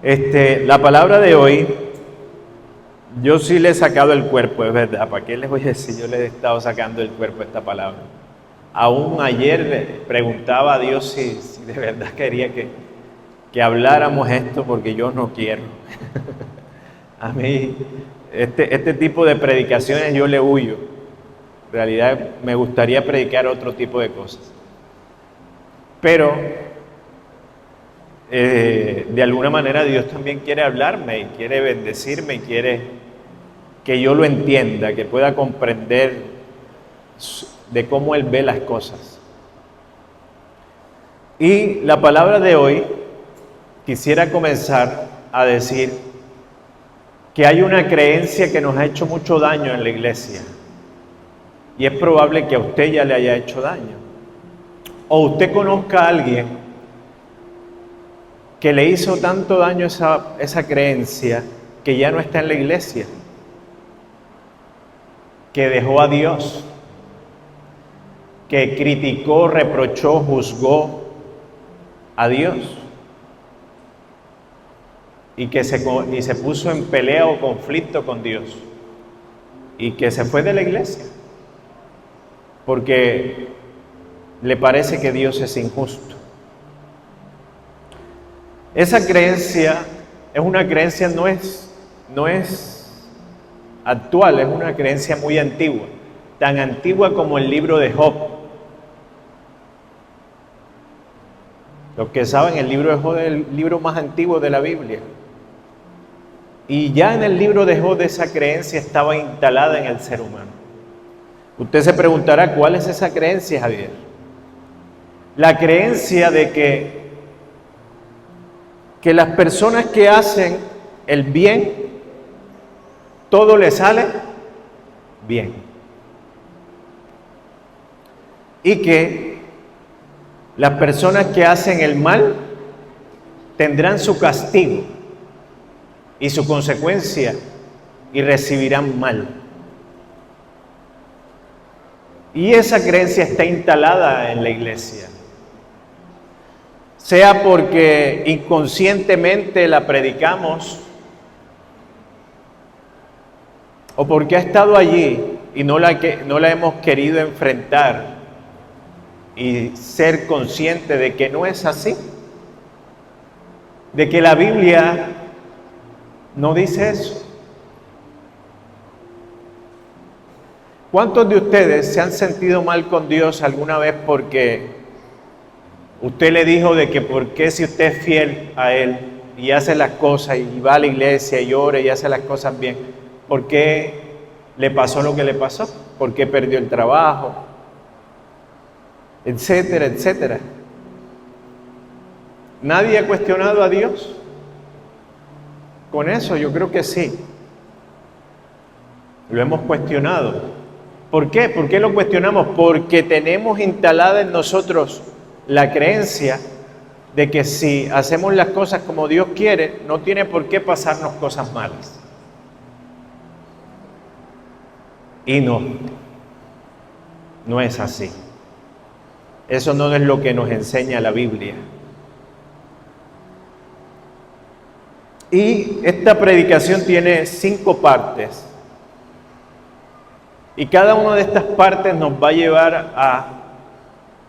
La palabra de hoy, yo sí le he sacado el cuerpo, es verdad. ¿Para qué les voy a decir? Yo le he estado sacando el cuerpo a esta palabra. Aún ayer le preguntaba a Dios si de verdad quería que habláramos esto, porque yo no quiero. A mí, este tipo de predicaciones yo le huyo. En realidad me gustaría predicar otro tipo de cosas. Pero de alguna manera Dios también quiere hablarme y quiere bendecirme y quiere que yo lo entienda, que pueda comprender de cómo Él ve las cosas. Y la palabra de hoy quisiera comenzar a decir que hay una creencia que nos ha hecho mucho daño en la iglesia, y es probable que a usted ya le haya hecho daño, o usted conozca a alguien que le hizo tanto daño esa creencia que ya no está en la iglesia, que dejó a Dios, que criticó, reprochó, juzgó a Dios y que se puso en pelea o conflicto con Dios y que se fue de la iglesia porque le parece que Dios es injusto. Esa creencia es una creencia, no es actual, es una creencia muy antigua, tan antigua como el libro de Job. Los que saben, el libro de Job es el libro más antiguo de la Biblia. Y ya en el libro de Job esa creencia estaba instalada en el ser humano. Usted se preguntará, ¿cuál es esa creencia, Javier? La creencia de que las personas que hacen el bien, todo les sale bien. Y que las personas que hacen el mal tendrán su castigo y su consecuencia y recibirán mal. Y esa creencia está instalada en la iglesia, sea porque inconscientemente la predicamos o porque ha estado allí y no la hemos querido enfrentar y ser consciente de que no es así, de que la Biblia no dice eso. ¿Cuántos de ustedes se han sentido mal con Dios alguna vez porque usted le dijo de que por qué, si usted es fiel a Él y hace las cosas y va a la iglesia y ora y hace las cosas bien, por qué le pasó lo que le pasó? ¿Por qué perdió el trabajo? Etcétera, etcétera. ¿Nadie ha cuestionado a Dios con eso? Yo creo que sí. Lo hemos cuestionado. ¿Por qué? ¿Por qué lo cuestionamos? Porque tenemos instalada en nosotros la creencia de que si hacemos las cosas como Dios quiere, no tiene por qué pasarnos cosas malas. Y no es así. Eso no es lo que nos enseña la Biblia. Y esta predicación tiene 5 partes. Y cada una de estas partes nos va a llevar a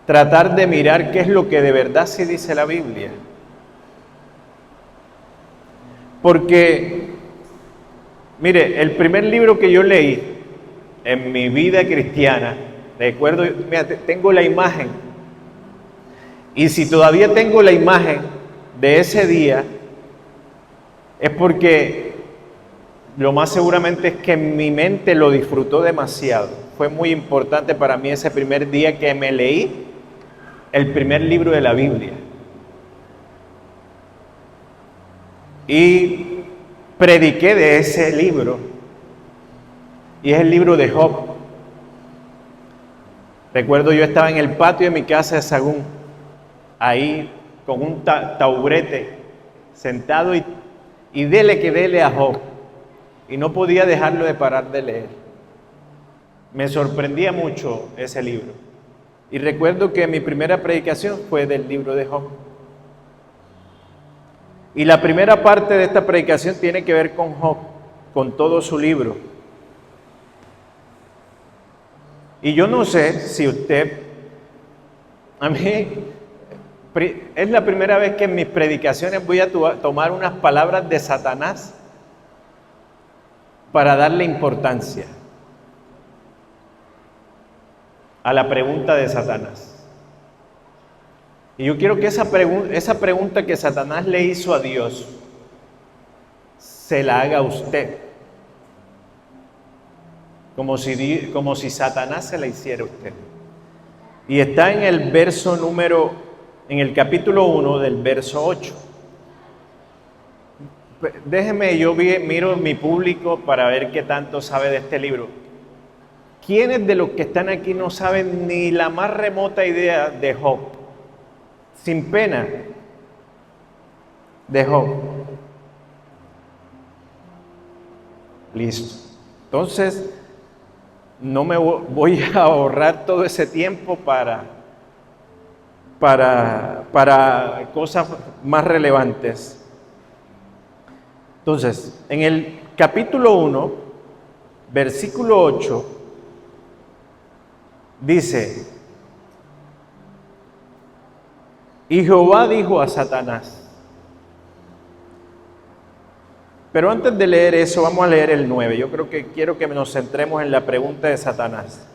tratar de mirar qué es lo que de verdad sí dice la Biblia. Porque, mire, el primer libro que yo leí en mi vida cristiana, recuerdo, mira, tengo la imagen, y si todavía tengo la imagen de ese día, es porque lo más seguramente es que mi mente lo disfrutó demasiado. Fue muy importante para mí ese primer día que me leí el primer libro de la Biblia. Y prediqué de ese libro. Y es el libro de Job. Recuerdo, yo estaba en el patio de mi casa de Sagún, ahí con un taburete, sentado y dele a Job. Y no podía dejarlo de parar de leer. Me sorprendía mucho ese libro. Y recuerdo que mi primera predicación fue del libro de Job. Y la primera parte de esta predicación tiene que ver con Job, con todo su libro. Y yo no sé si usted, a mí es la primera vez que en mis predicaciones voy a tomar unas palabras de Satanás para darle importancia a la pregunta de Satanás. Y yo quiero que esa pregunta que Satanás le hizo a Dios, se la haga a usted. Como si Satanás se la hiciera a usted. Y está en el en el capítulo 1 del verso 8. Déjeme, miro mi público para ver qué tanto sabe de este libro. ¿Quiénes de los que están aquí no saben ni la más remota idea de Job? Sin pena, de Job. Listo. Entonces, no me voy a ahorrar todo ese tiempo para cosas más relevantes. Entonces, en el capítulo 1, versículo 8, dice: y Jehová dijo a Satanás. Pero antes de leer eso, vamos a leer el 9. Yo quiero que nos centremos en la pregunta de Satanás.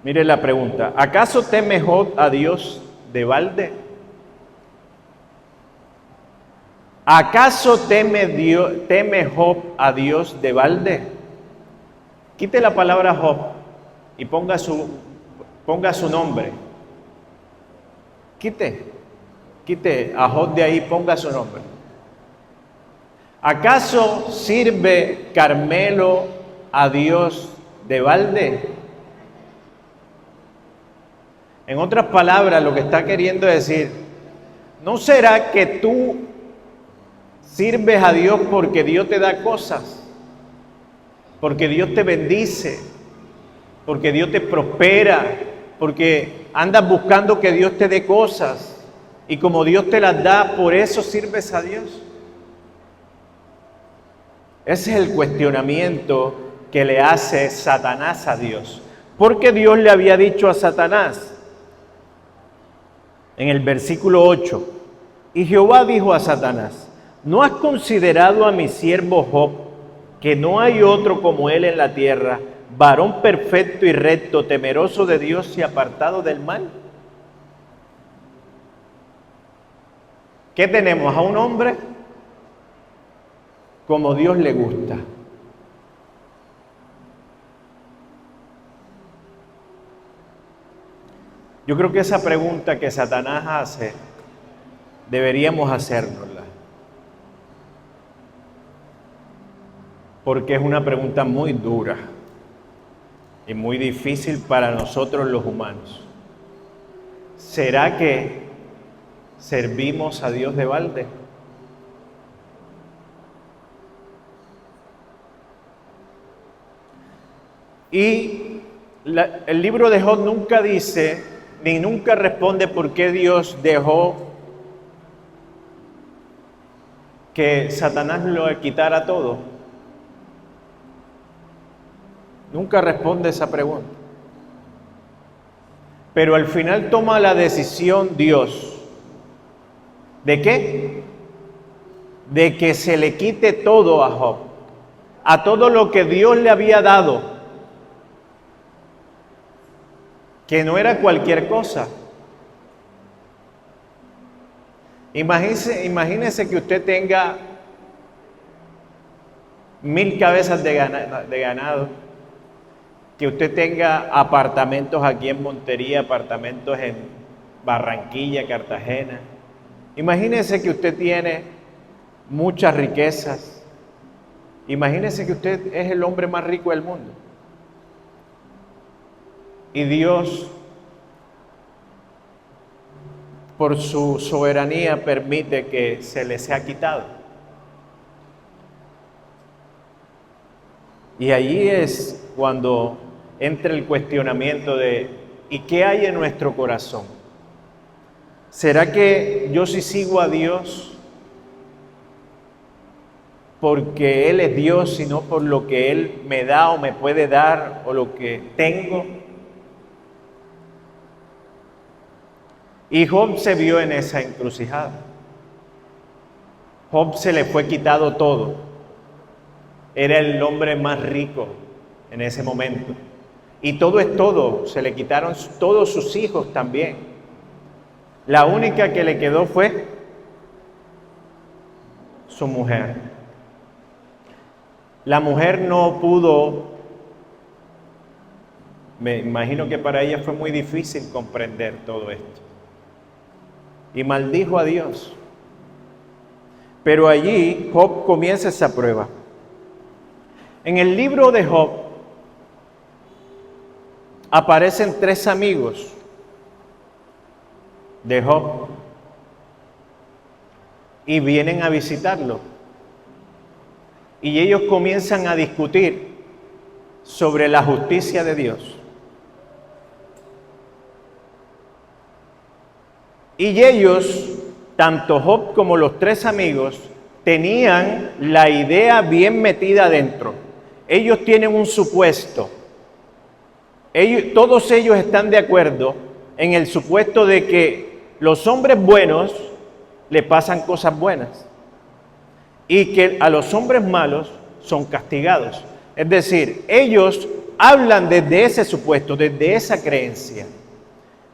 Mire la pregunta: ¿acaso teme Job a Dios de balde? ¿Acaso teme Job a Dios de balde? Quite la palabra Job y ponga su nombre. Quite a Job de ahí, ponga su nombre. ¿Acaso sirve Carmelo a Dios de balde? En otras palabras, lo que está queriendo decir: ¿no será que tú sirves a Dios porque Dios te da cosas? Porque Dios te bendice, porque Dios te prospera, porque andas buscando que Dios te dé cosas, y como Dios te las da, por eso sirves a Dios. Ese es el cuestionamiento que le hace Satanás a Dios. Porque Dios le había dicho a Satanás, en el versículo 8, y Jehová dijo a Satanás: ¿no has considerado a mi siervo Job, que no hay otro como él en la tierra, varón perfecto y recto, temeroso de Dios y apartado del mal? ¿Qué tenemos? A un hombre como Dios le gusta. Yo creo que esa pregunta que Satanás hace, deberíamos hacérnosla. Porque es una pregunta muy dura y muy difícil para nosotros los humanos. ¿Será que servimos a Dios de balde? Y el libro de Job nunca dice, ni nunca responde por qué Dios dejó que Satanás lo quitara todo. Nunca responde esa pregunta. Pero al final toma la decisión Dios. ¿De qué? De que se le quite todo a Job. A todo lo que Dios le había dado. Que no era cualquier cosa. Imagínese que usted tenga 1000 cabezas de ganado, que usted tenga apartamentos aquí en Montería, apartamentos en Barranquilla, Cartagena. Imagínese que usted tiene muchas riquezas. Imagínese que usted es el hombre más rico del mundo. Y Dios, por su soberanía, permite que se le sea quitado. Y allí es cuando entra el cuestionamiento de ¿y qué hay en nuestro corazón? ¿Será que yo sí sigo a Dios porque Él es Dios, sino por lo que Él me da o me puede dar o lo que tengo? Y Job se vio en esa encrucijada. Job se le fue quitado todo. Era el hombre más rico en ese momento. Y todo es todo. Se le quitaron todos sus hijos también. La única que le quedó fue su mujer. La mujer no pudo, me imagino que para ella fue muy difícil comprender todo esto. Y maldijo a Dios. Pero allí Job comienza esa prueba. En el libro de Job aparecen 3 amigos de Job y vienen a visitarlo. Y ellos comienzan a discutir sobre la justicia de Dios. Y ellos, tanto Job como los 3 amigos, tenían la idea bien metida adentro. Ellos tienen un supuesto. Todos ellos están de acuerdo en el supuesto de que los hombres buenos le pasan cosas buenas y que a los hombres malos son castigados. Es decir, ellos hablan desde ese supuesto, desde esa creencia.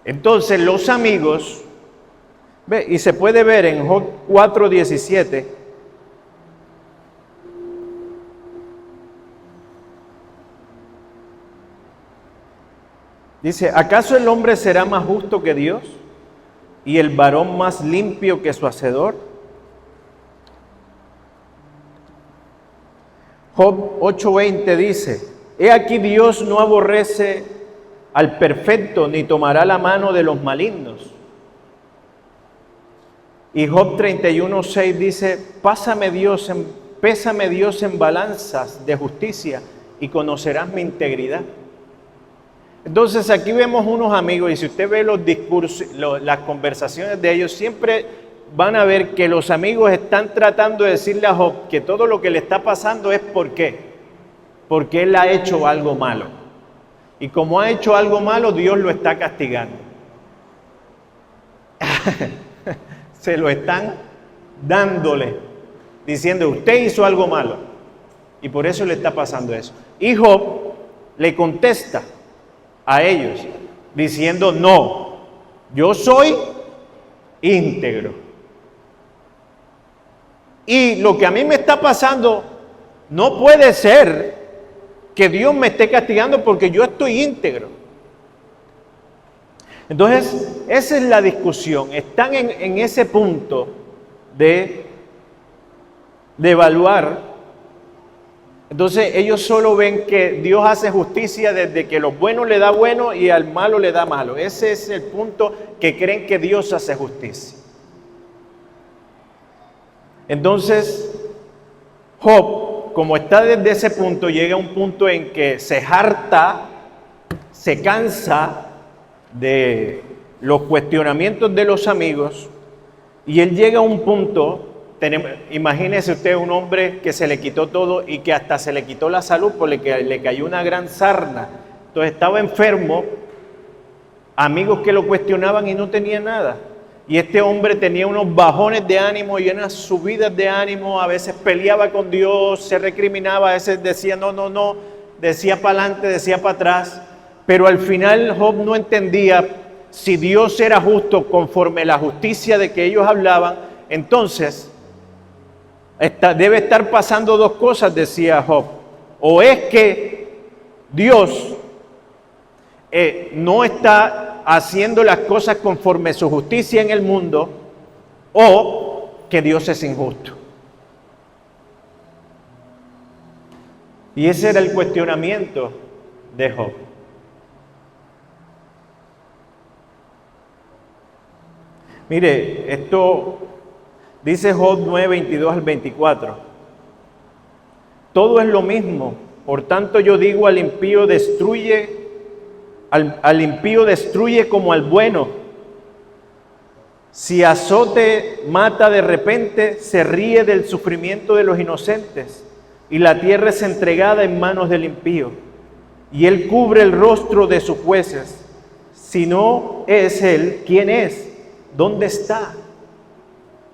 Entonces los amigos, y se puede ver en Job 4:17, dice: ¿acaso el hombre será más justo que Dios y el varón más limpio que su hacedor? Job 8:20 dice: he aquí Dios no aborrece al perfecto ni tomará la mano de los malignos. Y Job 31:6 dice: pésame Dios en balanzas de justicia y conocerás mi integridad. Entonces aquí vemos unos amigos, y si usted ve los discursos, las conversaciones de ellos, siempre van a ver que los amigos están tratando de decirle a Job que todo lo que le está pasando es porque él ha hecho algo malo. Y como ha hecho algo malo, Dios lo está castigando. Se lo están dándole, diciendo: usted hizo algo malo y por eso le está pasando eso. Y Job le contesta a ellos diciendo: no, yo soy íntegro. Y lo que a mí me está pasando no puede ser que Dios me esté castigando porque yo estoy íntegro. Entonces, esa es la discusión. Están en ese punto de evaluar. Entonces, ellos solo ven que Dios hace justicia desde que a los buenos le da bueno y al malo le da malo. Ese es el punto que creen que Dios hace justicia. Entonces, Job, como está desde ese punto, llega a un punto en que se harta, se cansa de los cuestionamientos de los amigos, y él llega a un punto, imagínese usted un hombre que se le quitó todo y que hasta se le quitó la salud porque le cayó una gran sarna. Entonces estaba enfermo, amigos que lo cuestionaban y no tenía nada. Y este hombre tenía unos bajones de ánimo y unas subidas de ánimo, a veces peleaba con Dios, se recriminaba, a veces decía no, decía para adelante, decía para atrás, pero al final Job no entendía si Dios era justo conforme la justicia de que ellos hablaban. Entonces, debe estar pasando 2 cosas, decía Job: o es que Dios no está haciendo las cosas conforme su justicia en el mundo, o que Dios es injusto. Y ese era el cuestionamiento de Job. Mire, esto dice Job 9:22 al 24. Todo es lo mismo, por tanto yo digo, al impío destruye como al bueno. Si azote mata de repente, se ríe del sufrimiento de los inocentes, y la tierra es entregada en manos del impío, y él cubre el rostro de sus jueces. Si no es él, ¿quién es? ¿Dónde está?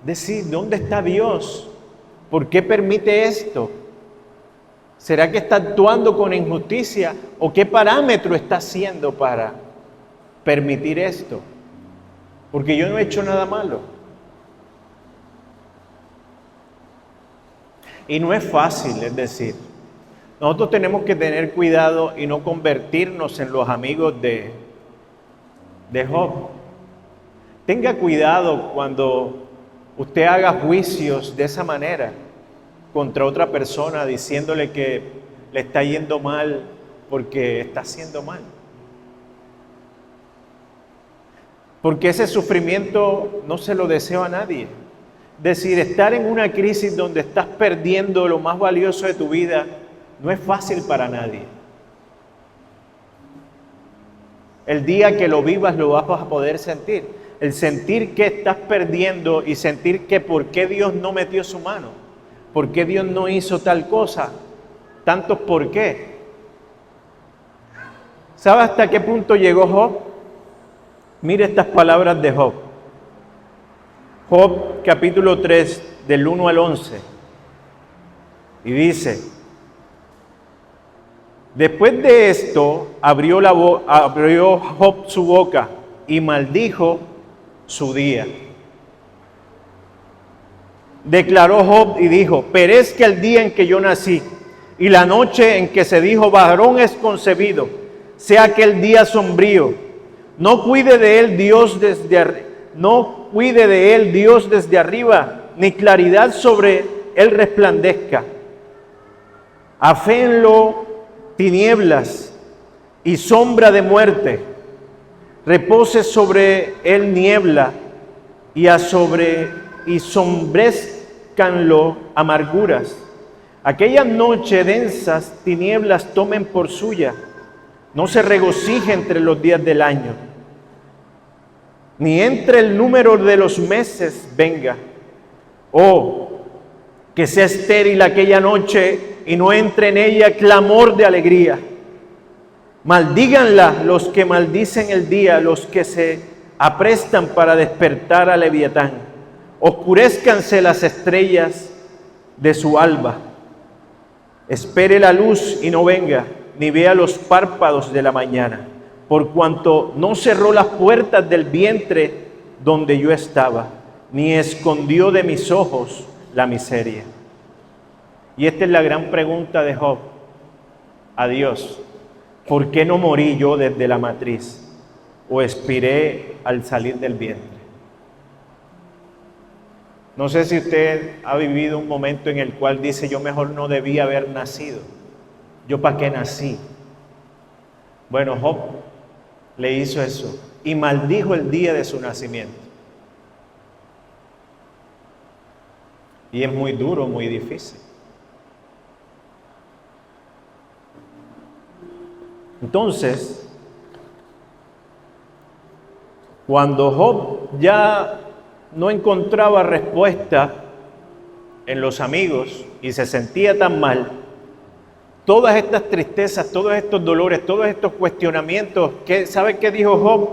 Decir, ¿dónde está Dios? ¿Por qué permite esto? ¿Será que está actuando con injusticia? ¿O qué parámetro está haciendo para permitir esto? Porque yo no he hecho nada malo. Y no es fácil, es decir, nosotros tenemos que tener cuidado y no convertirnos en los amigos de Job. Tenga cuidado cuando usted haga juicios de esa manera contra otra persona, diciéndole que le está yendo mal porque está haciendo mal. Porque ese sufrimiento no se lo deseo a nadie. Es decir, estar en una crisis donde estás perdiendo lo más valioso de tu vida no es fácil para nadie. El día que lo vivas lo vas a poder sentir. El sentir que estás perdiendo y sentir que por qué Dios no metió su mano, por qué Dios no hizo tal cosa, tantos por qué. ¿Sabe hasta qué punto llegó Job? Mire estas palabras de Job. Job capítulo 3 del 1 al 11. Y dice: después de esto abrió Job su boca y maldijo su día. Declaró Job y dijo: perezca el día en que yo nací y la noche en que se dijo varón es concebido, sea aquel día sombrío. No cuide de él Dios desde arriba, ni claridad sobre él resplandezca. Aféenlo tinieblas y sombra de muerte. Repose sobre él niebla y sombrezcanlo amarguras. Aquella noche densas tinieblas tomen por suya. No se regocije entre los días del año, ni entre el número de los meses venga. Oh, que sea estéril aquella noche y no entre en ella clamor de alegría. Maldíganla los que maldicen el día, los que se aprestan para despertar a Leviatán. Oscurezcanse las estrellas de su alba. Espere la luz y no venga, ni vea los párpados de la mañana, por cuanto no cerró las puertas del vientre donde yo estaba, ni escondió de mis ojos la miseria. Y esta es la gran pregunta de Job a Dios: ¿por qué no morí yo desde la matriz o expiré al salir del vientre? No sé si usted ha vivido un momento en el cual dice: yo mejor no debía haber nacido. ¿Yo para qué nací? Bueno, Job le hizo eso y maldijo el día de su nacimiento. Y es muy duro, muy difícil. Entonces, cuando Job ya no encontraba respuesta en los amigos y se sentía tan mal, todas estas tristezas, todos estos dolores, todos estos cuestionamientos, ¿sabe qué dijo Job?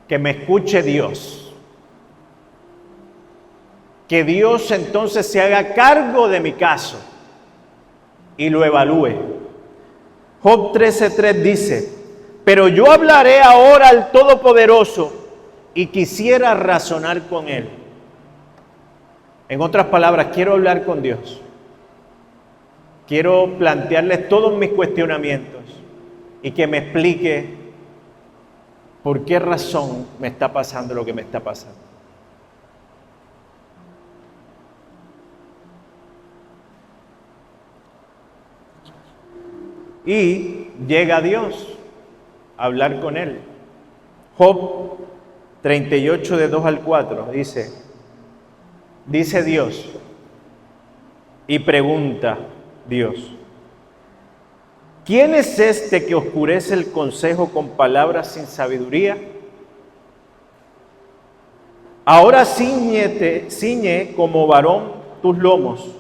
Que me escuche Dios. Que Dios entonces se haga cargo de mi caso y lo evalúe. Job 13:3 dice: pero yo hablaré ahora al Todopoderoso y quisiera razonar con Él. En otras palabras, quiero hablar con Dios. Quiero plantearles todos mis cuestionamientos y que me explique por qué razón me está pasando lo que me está pasando. Y llega Dios a hablar con él. Job 38 de 2 al 4 dice Dios y pregunta Dios: ¿quién es este que oscurece el consejo con palabras sin sabiduría? Ahora ciñe como varón tus lomos.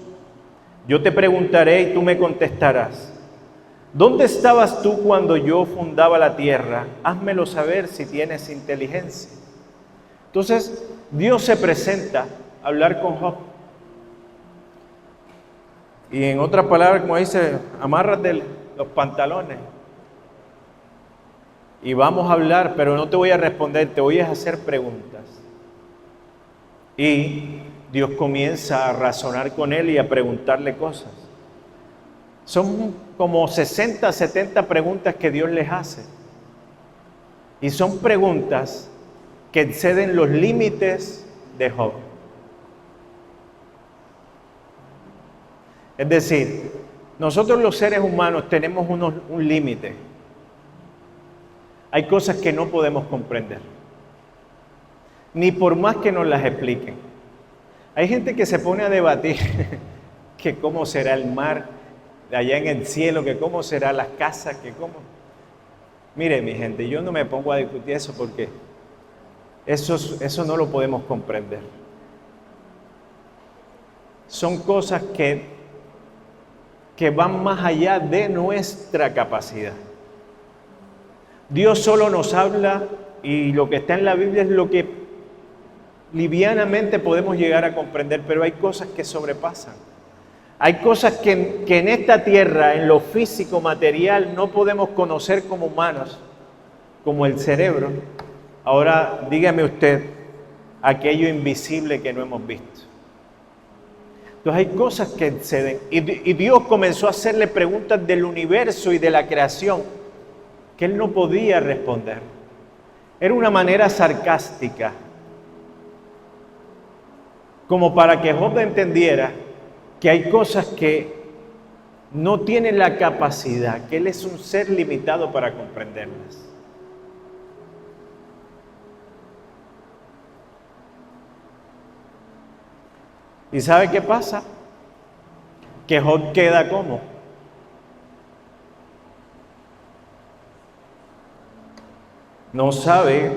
Yo te preguntaré y tú me contestarás. ¿Dónde estabas tú cuando yo fundaba la tierra? Házmelo saber si tienes inteligencia. Entonces, Dios se presenta a hablar con Job. Y en otras palabras, como dice, amárrate los pantalones. Y vamos a hablar, pero no te voy a responder, te voy a hacer preguntas. Y Dios comienza a razonar con él y a preguntarle cosas. Son como 60, 70 preguntas que Dios les hace. Y son preguntas que exceden los límites de Job. Es decir, nosotros los seres humanos tenemos un límite. Hay cosas que no podemos comprender, ni por más que nos las expliquen. Hay gente que se pone a debatir que cómo será el mar allá en el cielo, que cómo serán las casas, que cómo... Mire, mi gente, yo no me pongo a discutir eso porque eso no lo podemos comprender. Son cosas que van más allá de nuestra capacidad. Dios solo nos habla y lo que está en la Biblia es lo que livianamente podemos llegar a comprender, pero hay cosas que sobrepasan. Hay cosas que en esta tierra, en lo físico, material, no podemos conocer como humanos, como el cerebro. Ahora, dígame usted, aquello invisible que no hemos visto. Entonces hay cosas que exceden. Y Dios comenzó a hacerle preguntas del universo y de la creación que él no podía responder. Era una manera sarcástica, como para que Job entendiera que hay cosas que no tienen la capacidad, que él es un ser limitado para comprenderlas. ¿Y sabe qué pasa? Que Job queda como. No sabe.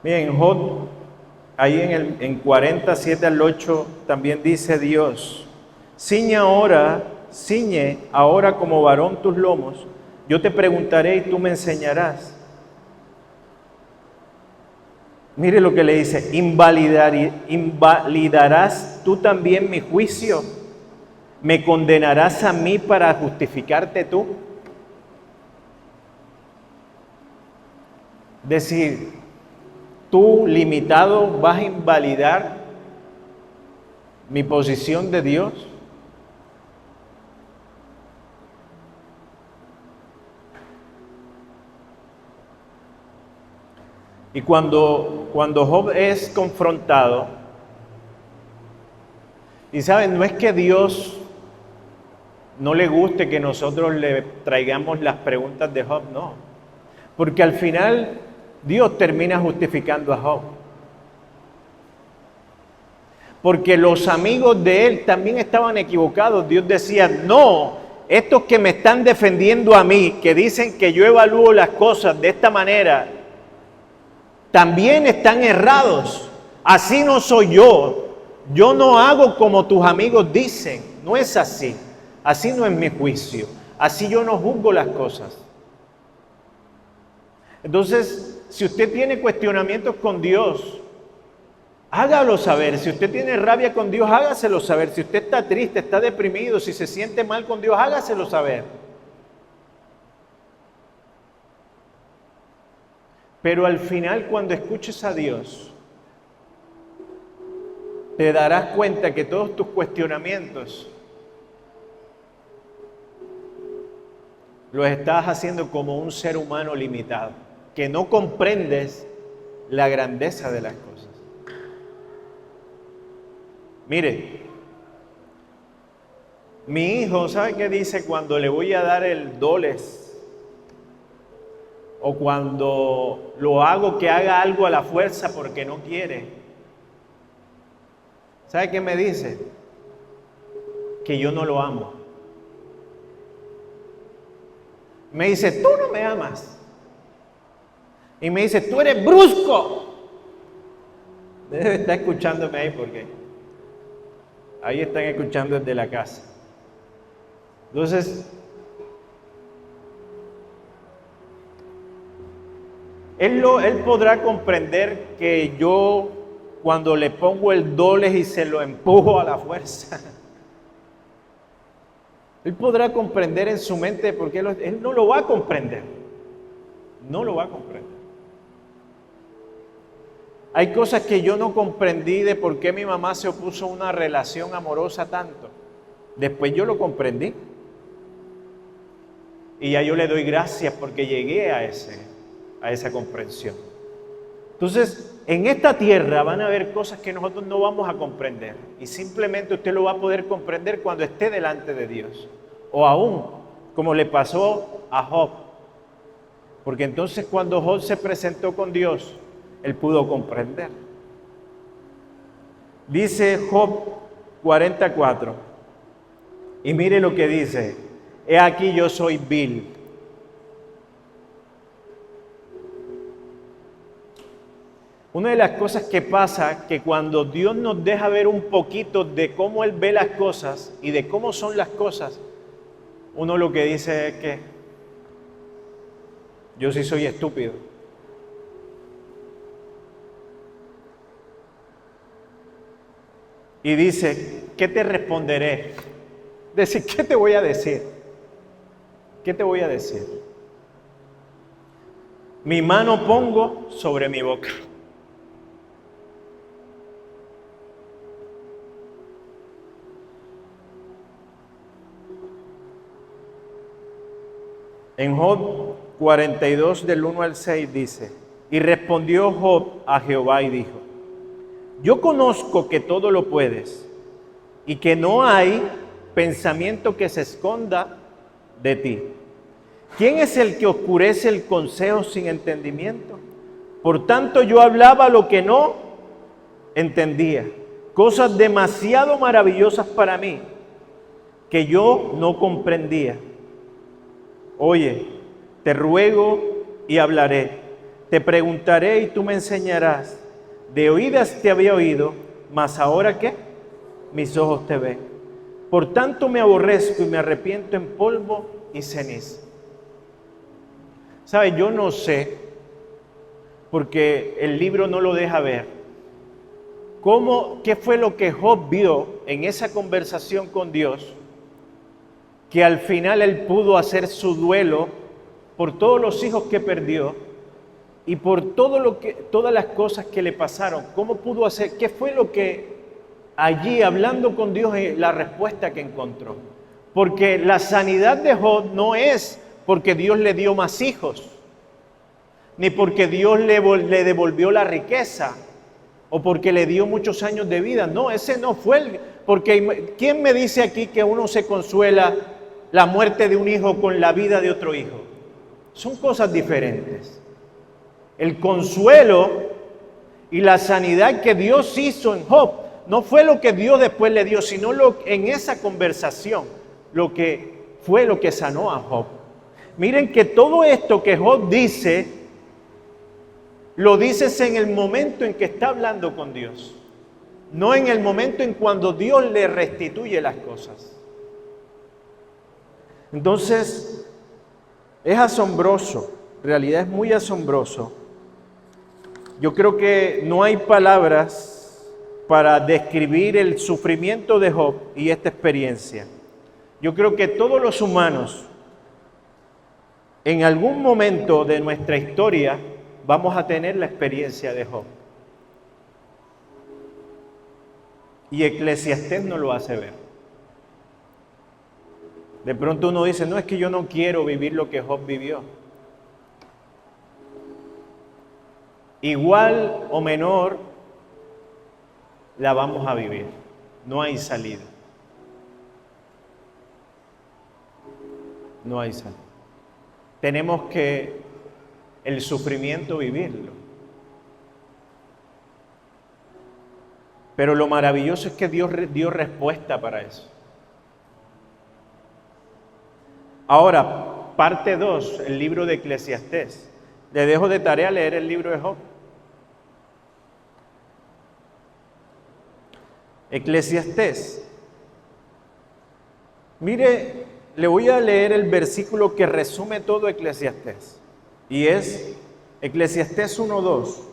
Miren, Job, ahí en 47 al 8 también dice Dios, ciñe ahora como varón tus lomos, yo te preguntaré y tú me enseñarás. Mire lo que le dice, ¿invalidarás tú también mi juicio? ¿Me condenarás a mí para justificarte tú? Es decir, tú limitado vas a invalidar mi posición de Dios. Y cuando Job es confrontado, y saben, no es que Dios no le guste que nosotros le traigamos las preguntas de Job, no. Porque al final Dios termina justificando a Job. Porque los amigos de él también estaban equivocados. Dios decía, no, estos que me están defendiendo a mí, que dicen que yo evalúo las cosas de esta manera, también están errados. Así no soy yo. Yo no hago como tus amigos dicen. No es así. Así no es mi juicio. Así yo no juzgo las cosas. Entonces, si usted tiene cuestionamientos con Dios, hágalo saber. Si usted tiene rabia con Dios, hágaselo saber. Si usted está triste, está deprimido, si se siente mal con Dios, hágaselo saber. Pero al final, cuando escuches a Dios, te darás cuenta que todos tus cuestionamientos los estás haciendo como un ser humano limitado, que no comprendes la grandeza de las cosas. Mire, mi hijo, ¿sabe qué dice cuando le voy a dar el doles? O cuando lo hago que haga algo a la fuerza porque no quiere. ¿Sabe qué me dice? Que yo no lo amo. Me dice, tú no me amas. Y me dice, tú eres brusco. Debe estar escuchándome ahí porque ahí están escuchando desde la casa. Entonces, él podrá comprender que yo cuando le pongo el dólar y se lo empujo a la fuerza, él podrá comprender en su mente porque él no lo va a comprender. No lo va a comprender. Hay cosas que yo no comprendí de por qué mi mamá se opuso a una relación amorosa tanto. Después yo lo comprendí. Y ya yo le doy gracias porque llegué a esa comprensión. Entonces, en esta tierra van a haber cosas que nosotros no vamos a comprender. Y simplemente usted lo va a poder comprender cuando esté delante de Dios. O aún, como le pasó a Job. Porque entonces cuando Job se presentó con Dios, él pudo comprender. Dice Job 44. Y mire lo que dice. He aquí yo soy vil. Una de las cosas que pasa que cuando Dios nos deja ver un poquito de cómo Él ve las cosas y de cómo son las cosas, uno lo que dice es que yo sí soy estúpido. Y dice, ¿qué te responderé? Decir, ¿qué te voy a decir? ¿Qué te voy a decir? Mi mano pongo sobre mi boca. En Job 42 del 1 al 6 dice, y respondió Job a Jehová y dijo, yo conozco que todo lo puedes y que no hay pensamiento que se esconda de ti. ¿Quién es el que oscurece el consejo sin entendimiento? Por tanto yo hablaba lo que no entendía, cosas demasiado maravillosas para mí que yo no comprendía. Oye, te ruego y hablaré, te preguntaré y tú me enseñarás. De oídas te había oído, mas ahora ¿qué? Mis ojos te ven. Por tanto me aborrezco y me arrepiento en polvo y ceniza. ¿Sabe? Yo no sé, porque el libro no lo deja ver, qué fue lo que Job vio en esa conversación con Dios, que al final él pudo hacer su duelo por todos los hijos que perdió y por todas las cosas que le pasaron. ¿Cómo pudo hacer? ¿Qué fue lo que allí, hablando con Dios, la respuesta que encontró? Porque la sanidad de Job no es porque Dios le dio más hijos, ni porque Dios le devolvió la riqueza, o porque le dio muchos años de vida. No, ese no fue porque ¿quién me dice aquí que uno se consuela la muerte de un hijo con la vida de otro hijo? Son cosas diferentes. El consuelo y la sanidad que Dios hizo en Job no fue lo que Dios después le dio, sino en esa conversación, lo que fue lo que sanó a Job. Miren que todo esto que Job dice, lo dices en el momento en que está hablando con Dios, no en el momento en cuando Dios le restituye las cosas. Entonces, es asombroso, en realidad es muy asombroso. Yo creo que no hay palabras para describir el sufrimiento de Job y esta experiencia. Yo creo que todos los humanos, en algún momento de nuestra historia, vamos a tener la experiencia de Job. Y Eclesiastés nos lo hace ver. De pronto uno dice, no, es que yo no quiero vivir lo que Job vivió. Igual o menor, la vamos a vivir. No hay salida. No hay salida. Tenemos que el sufrimiento vivirlo. Pero lo maravilloso es que Dios dio respuesta para eso. Ahora, parte 2, el libro de Eclesiastés. Le dejo de tarea leer el libro de Job. Eclesiastés. Mire, le voy a leer el versículo que resume todo Eclesiastés. Y es Eclesiastés 1:2.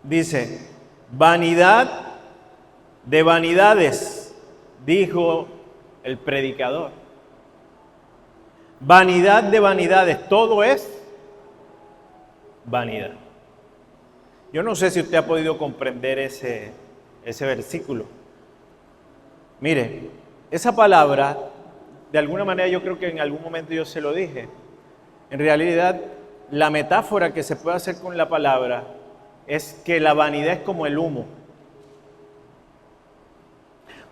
Dice, vanidad de vanidades, dijo el predicador. Vanidad de vanidades, todo es vanidad. Yo no sé si usted ha podido comprender ese versículo. Mire, esa palabra, de alguna manera yo creo que en algún momento yo se lo dije. En realidad, la metáfora que se puede hacer con la palabra es que la vanidad es como el humo.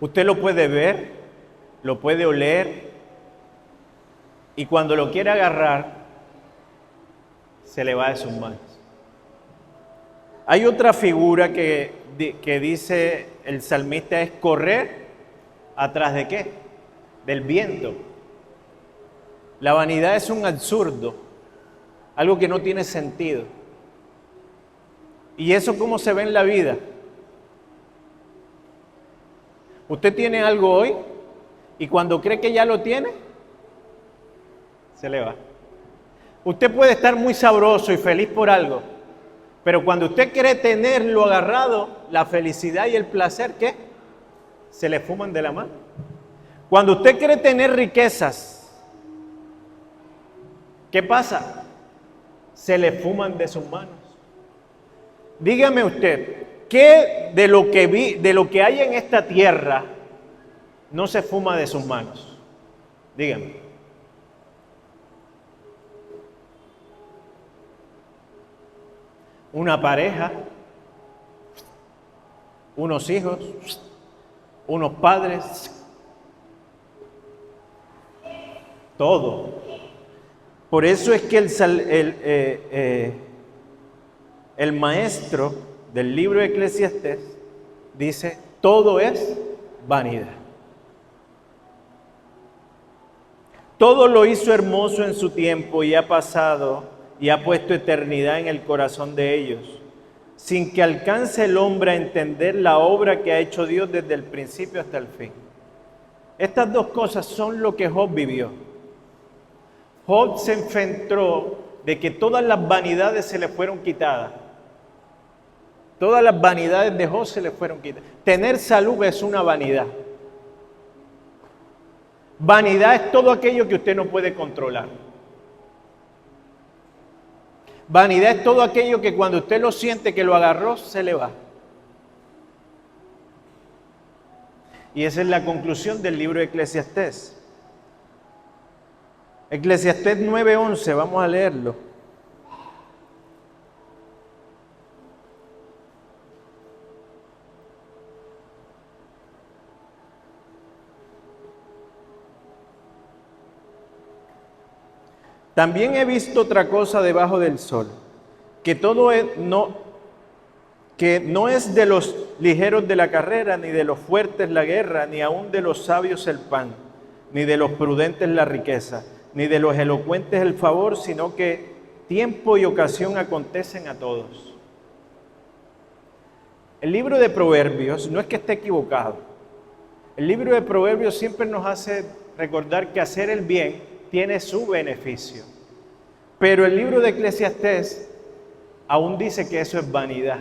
Usted lo puede ver, lo puede oler, y cuando lo quiere agarrar, se le va de sus manos. Hay otra figura que dice el salmista, es correr atrás de ¿qué? Del viento. La vanidad es un absurdo, algo que no tiene sentido. ¿Y eso cómo se ve en la vida? Usted tiene algo hoy y cuando cree que ya lo tiene, se le va. Usted puede estar muy sabroso y feliz por algo, pero cuando usted cree tenerlo agarrado, la felicidad y el placer, ¿qué? Se le fuman de la mano. Cuando usted cree tener riquezas, ¿qué pasa? Se le fuman de sus manos. Dígame usted, ¿qué de lo que hay en esta tierra no se fuma de sus manos? Dígame. Una pareja, unos hijos, unos padres, todo. Por eso es que el maestro del libro de Eclesiastés dice, todo es vanidad. Todo lo hizo hermoso en su tiempo y ha pasado y ha puesto eternidad en el corazón de ellos, sin que alcance el hombre a entender la obra que ha hecho Dios desde el principio hasta el fin. Estas dos cosas son lo que Job vivió. Job se enfrentó de que todas las vanidades se le fueron quitadas. Todas las vanidades de Job se le fueron quitadas. Tener salud es una vanidad. Vanidad es todo aquello que usted no puede controlar. Vanidad es todo aquello que cuando usted lo siente que lo agarró, se le va. Y esa es la conclusión del libro de Eclesiastés. Eclesiastés 9:11, vamos a leerlo. También he visto otra cosa debajo del sol, que no es de los ligeros de la carrera, ni de los fuertes la guerra, ni aun de los sabios el pan, ni de los prudentes la riqueza, ni de los elocuentes el favor, sino que tiempo y ocasión acontecen a todos. El libro de Proverbios no es que esté equivocado. El libro de Proverbios siempre nos hace recordar que hacer el bien tiene su beneficio. Pero el libro de Eclesiastés aún dice que eso es vanidad.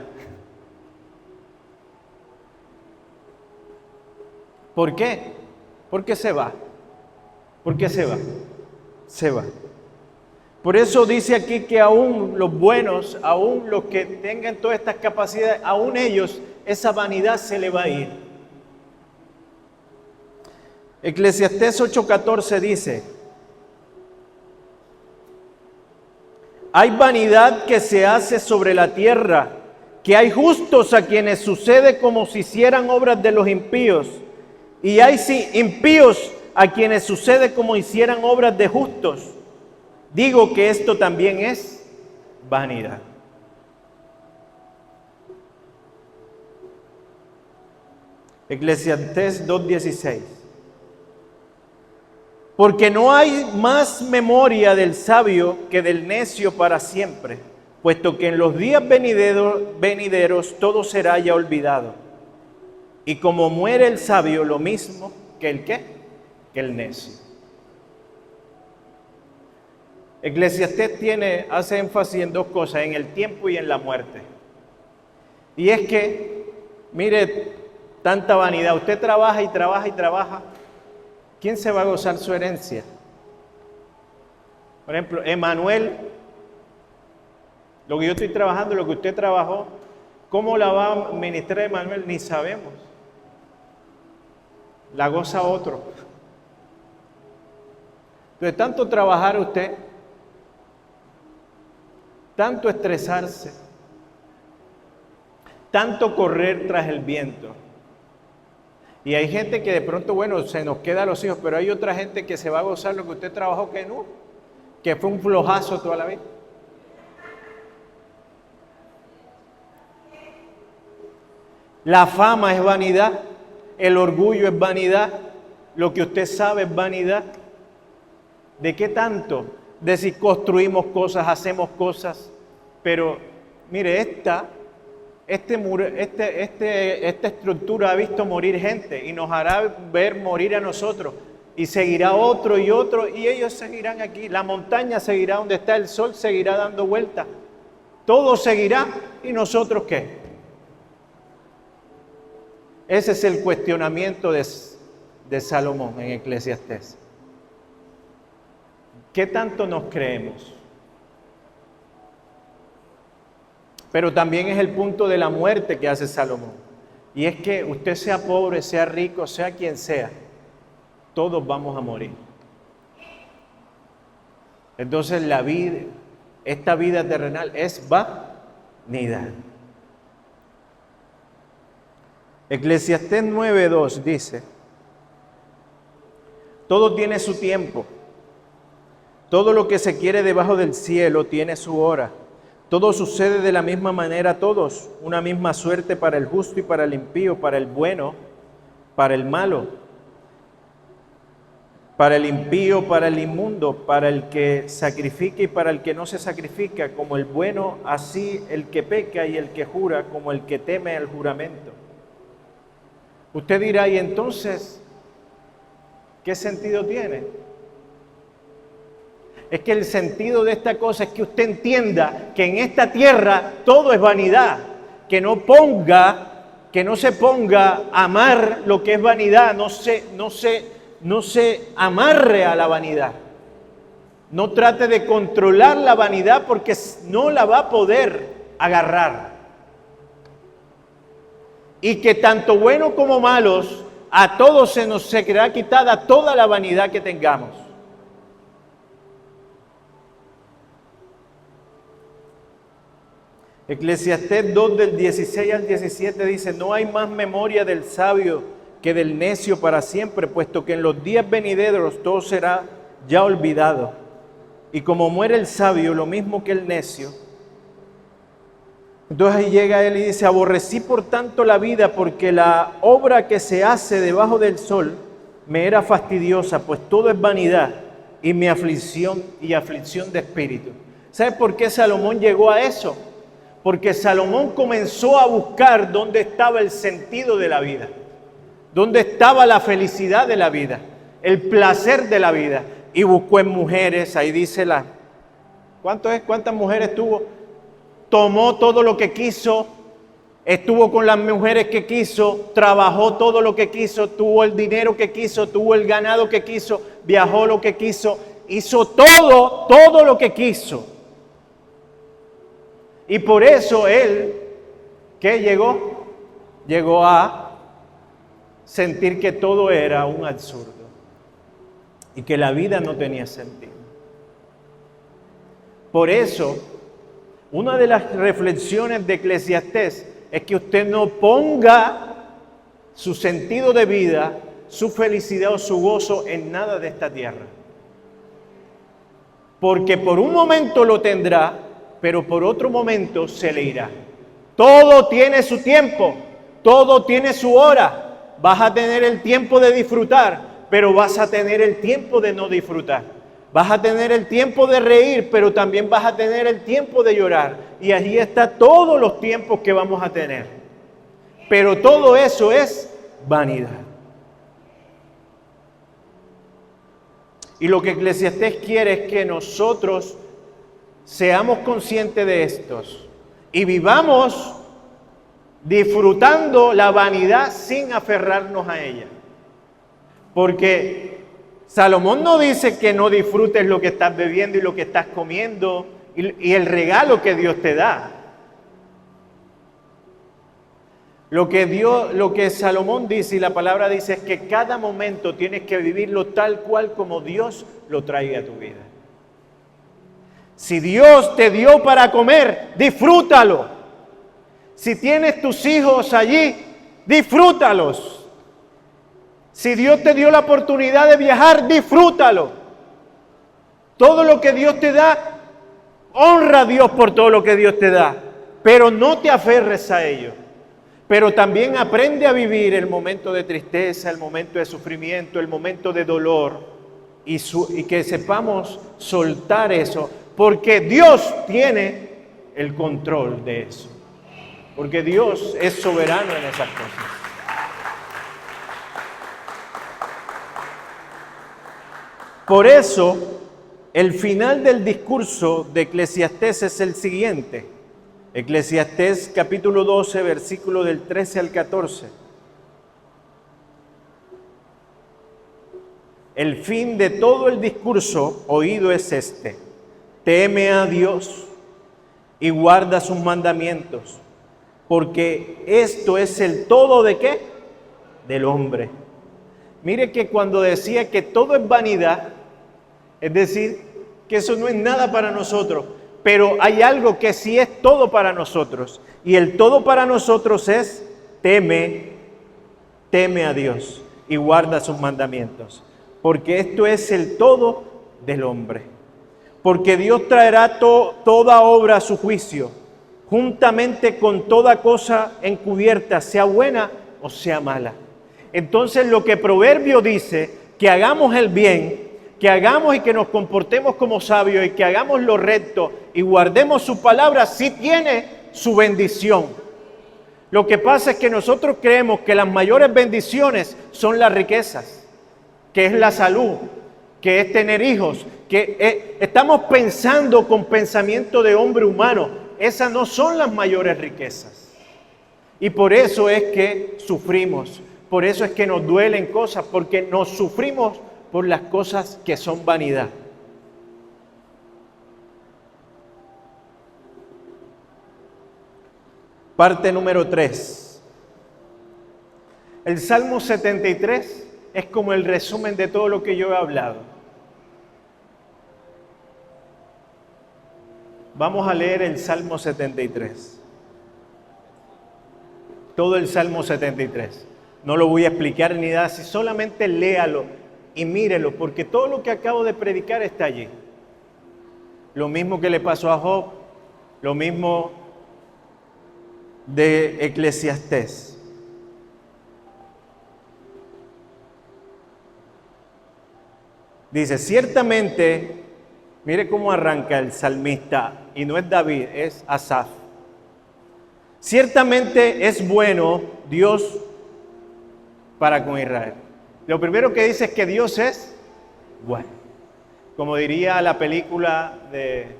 ¿Por qué? Porque se va. ¿Por qué se va? Se va. Por eso dice aquí que aún los buenos, aún los que tengan todas estas capacidades, aún ellos, esa vanidad se le va a ir. Eclesiastés 8:14 dice: hay vanidad que se hace sobre la tierra, que hay justos a quienes sucede como si hicieran obras de los impíos, y hay impíos a quienes sucede como hicieran obras de justos. Digo que esto también es vanidad. Eclesiastés 2:16. Porque no hay más memoria del sabio que del necio para siempre, puesto que en los días venideros todo será ya olvidado. Y como muere el sabio, lo mismo que el ¿qué? Que el necio. Eclesiastés hace énfasis en dos cosas, en el tiempo y en la muerte. Y es que, mire, tanta vanidad. Usted trabaja y trabaja y trabaja. ¿Quién se va a gozar su herencia? Por ejemplo, Emanuel, lo que yo estoy trabajando, lo que usted trabajó, ¿cómo la va a administrar Emanuel? Ni sabemos. La goza otro. Entonces, tanto trabajar usted, tanto estresarse, tanto correr tras el viento. Y hay gente que de pronto, bueno, se nos queda a los hijos, pero hay otra gente que se va a gozar lo que usted trabajó que no, que fue un flojazo toda la vida. La fama es vanidad, el orgullo es vanidad, lo que usted sabe es vanidad. ¿De qué tanto? De si construimos cosas, hacemos cosas, pero mire, esta estructura ha visto morir gente y nos hará ver morir a nosotros y seguirá otro y otro y ellos seguirán aquí. La montaña seguirá donde está, el sol seguirá dando vueltas, todo seguirá y nosotros ¿qué? Ese es el cuestionamiento de Salomón en Eclesiastés. ¿Qué tanto nos creemos? Pero también es el punto de la muerte que hace Salomón. Y es que usted sea pobre, sea rico, sea quien sea, todos vamos a morir. Entonces la vida, esta vida terrenal es vanidad. Eclesiastés 9:2 dice: todo tiene su tiempo. Todo lo que se quiere debajo del cielo tiene su hora. Todo sucede de la misma manera a todos, una misma suerte para el justo y para el impío, para el bueno, para el malo, para el impío, para el inmundo, para el que sacrifica y para el que no se sacrifica, como el bueno, así el que peca y el que jura, como el que teme el juramento. Usted dirá, ¿y entonces qué sentido tiene? Es que el sentido de esta cosa es que usted entienda que en esta tierra todo es vanidad, que no se ponga a amar lo que es vanidad, no se amarre a la vanidad. No trate de controlar la vanidad porque no la va a poder agarrar. Y que tanto bueno como malos, a todos se nos será quitada toda la vanidad que tengamos. Eclesiastés 2 del 16 al 17 dice: no hay más memoria del sabio que del necio para siempre, puesto que en los días venideros todo será ya olvidado. Y como muere el sabio, lo mismo que el necio. Entonces ahí llega él y dice: aborrecí por tanto la vida, porque la obra que se hace debajo del sol me era fastidiosa, pues todo es vanidad y mi aflicción de espíritu. ¿Sabe por qué Salomón llegó a eso? Porque Salomón comenzó a buscar dónde estaba el sentido de la vida, dónde estaba la felicidad de la vida, el placer de la vida. Y buscó en mujeres, ahí dice ¿cuántas mujeres tuvo? Tomó todo lo que quiso, estuvo con las mujeres que quiso, trabajó todo lo que quiso, tuvo el dinero que quiso, tuvo el ganado que quiso, viajó lo que quiso, hizo todo lo que quiso. Y por eso él, ¿qué llegó? Llegó a sentir que todo era un absurdo y que la vida no tenía sentido. Por eso, una de las reflexiones de Eclesiastés es que usted no ponga su sentido de vida, su felicidad o su gozo en nada de esta tierra. porque por un momento lo tendrá, pero por otro momento se le irá. Todo tiene su tiempo, todo tiene su hora. Vas a tener el tiempo de disfrutar, pero vas a tener el tiempo de no disfrutar. Vas a tener el tiempo de reír, pero también vas a tener el tiempo de llorar. Y allí está todos los tiempos que vamos a tener. Pero todo eso es vanidad. Y lo que Eclesiastés quiere es que nosotros seamos conscientes de estos y vivamos disfrutando la vanidad sin aferrarnos a ella. Porque Salomón no dice que no disfrutes lo que estás bebiendo y lo que estás comiendo y el regalo que Dios te da. Lo que Salomón dice y la palabra dice es que cada momento tienes que vivirlo tal cual como Dios lo traiga a tu vida. Si Dios te dio para comer, disfrútalo. Si tienes tus hijos allí, disfrútalos. Si Dios te dio la oportunidad de viajar, disfrútalo. Todo lo que Dios te da, honra a Dios por todo lo que Dios te da, pero no te aferres a ello. Pero también aprende a vivir el momento de tristeza, el momento de sufrimiento, el momento de dolor y que sepamos soltar eso, porque Dios tiene el control de eso, porque Dios es soberano en esas cosas. Por eso, el final del discurso de Eclesiastés es el siguiente. Eclesiastés capítulo 12, versículo del 13 al 14. El fin de todo el discurso oído es este: teme a Dios y guarda sus mandamientos, porque esto es el todo ¿de qué? Del hombre. Mire que cuando decía que todo es vanidad, es decir, que eso no es nada para nosotros, pero hay algo que sí es todo para nosotros. Y el todo para nosotros es teme a Dios y guarda sus mandamientos. Porque esto es el todo del hombre. Porque Dios traerá toda obra a su juicio, juntamente con toda cosa encubierta, sea buena o sea mala. Entonces lo que Proverbio dice, que hagamos el bien, que hagamos y que nos comportemos como sabios y que hagamos lo recto y guardemos su palabra, sí tiene su bendición. Lo que pasa es que nosotros creemos que las mayores bendiciones son las riquezas, que es la salud, que es tener hijos, que estamos pensando con pensamiento de hombre humano. Esas no son las mayores riquezas. Y por eso es que sufrimos, por eso es que nos duelen cosas, porque nos sufrimos por las cosas que son vanidad. Parte número 3. El Salmo 73 es como el resumen de todo lo que yo he hablado. Vamos a leer el Salmo 73. Todo el Salmo 73. No lo voy a explicar ni nada, si solamente léalo y mírelo, porque todo lo que acabo de predicar está allí. Lo mismo que le pasó a Job, lo mismo de Eclesiastés. Dice, ciertamente, mire cómo arranca el salmista, y no es David, es Asaf. Ciertamente es bueno Dios para con Israel. Lo primero que dice es que Dios es bueno. Como diría la película de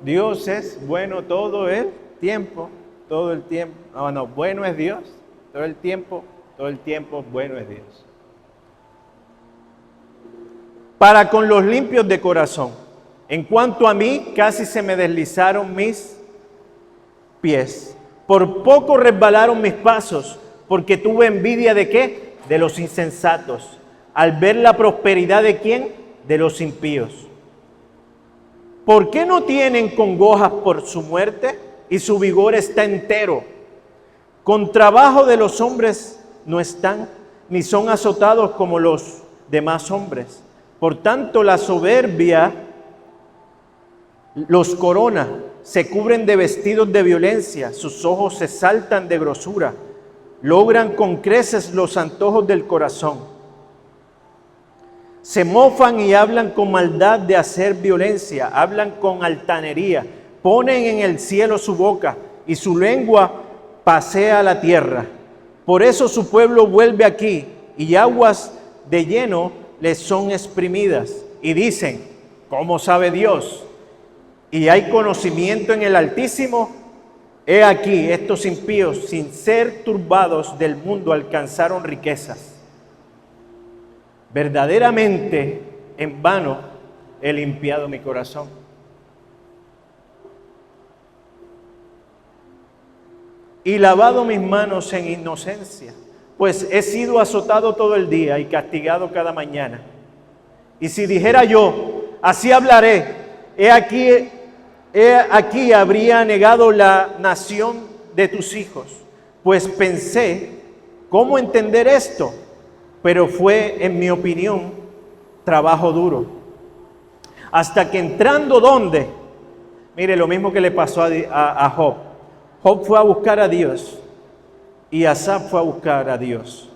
Dios es bueno todo el tiempo. No, bueno es Dios, todo el tiempo, bueno es Dios. Para con los limpios de corazón. En cuanto a mí, casi se me deslizaron mis pies. Por poco resbalaron mis pasos, porque tuve envidia ¿de qué? De los insensatos. Al ver la prosperidad ¿de quién? De los impíos. ¿Por qué no tienen congojas por su muerte? Y su vigor está entero. Con trabajo de los hombres no están, ni son azotados como los demás hombres. Por tanto, la soberbia los corona, se cubren de vestidos de violencia, sus ojos se saltan de grosura, logran con creces los antojos del corazón. Se mofan y hablan con maldad de hacer violencia, hablan con altanería, ponen en el cielo su boca y su lengua pasea la tierra. Por eso su pueblo vuelve aquí y aguas de lleno les son exprimidas. Y dicen, ¿cómo sabe Dios? Y hay conocimiento en el Altísimo. He aquí, estos impíos, sin ser turbados del mundo, alcanzaron riquezas. Verdaderamente, en vano he limpiado mi corazón. Y lavado mis manos en inocencia, pues he sido azotado todo el día y castigado cada mañana. Y si dijera yo, así hablaré, he aquí habría negado la nación de tus hijos, pues pensé, ¿cómo entender esto? Pero fue, en mi opinión, trabajo duro. Hasta que entrando ¿dónde? Mire, lo mismo que le pasó a Job. Job fue a buscar a Dios y Asaf fue a buscar a Dios.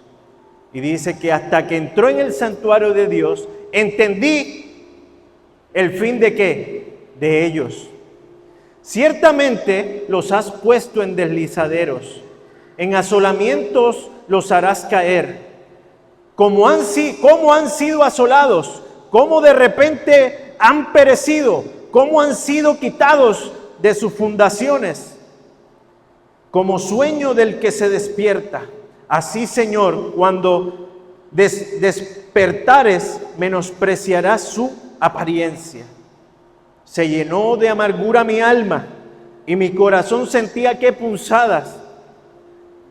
Y dice que hasta que entró en el santuario de Dios, entendí el fin de ¿qué? De ellos. Ciertamente los has puesto en deslizaderos, en asolamientos los harás caer. ¿Cómo han sido asolados? ¿Cómo de repente han perecido? ¿Cómo han sido quitados de sus fundaciones? Como sueño del que se despierta. Así, Señor, cuando despertares, menospreciarás su apariencia. Se llenó de amargura mi alma y mi corazón sentía que punzadas.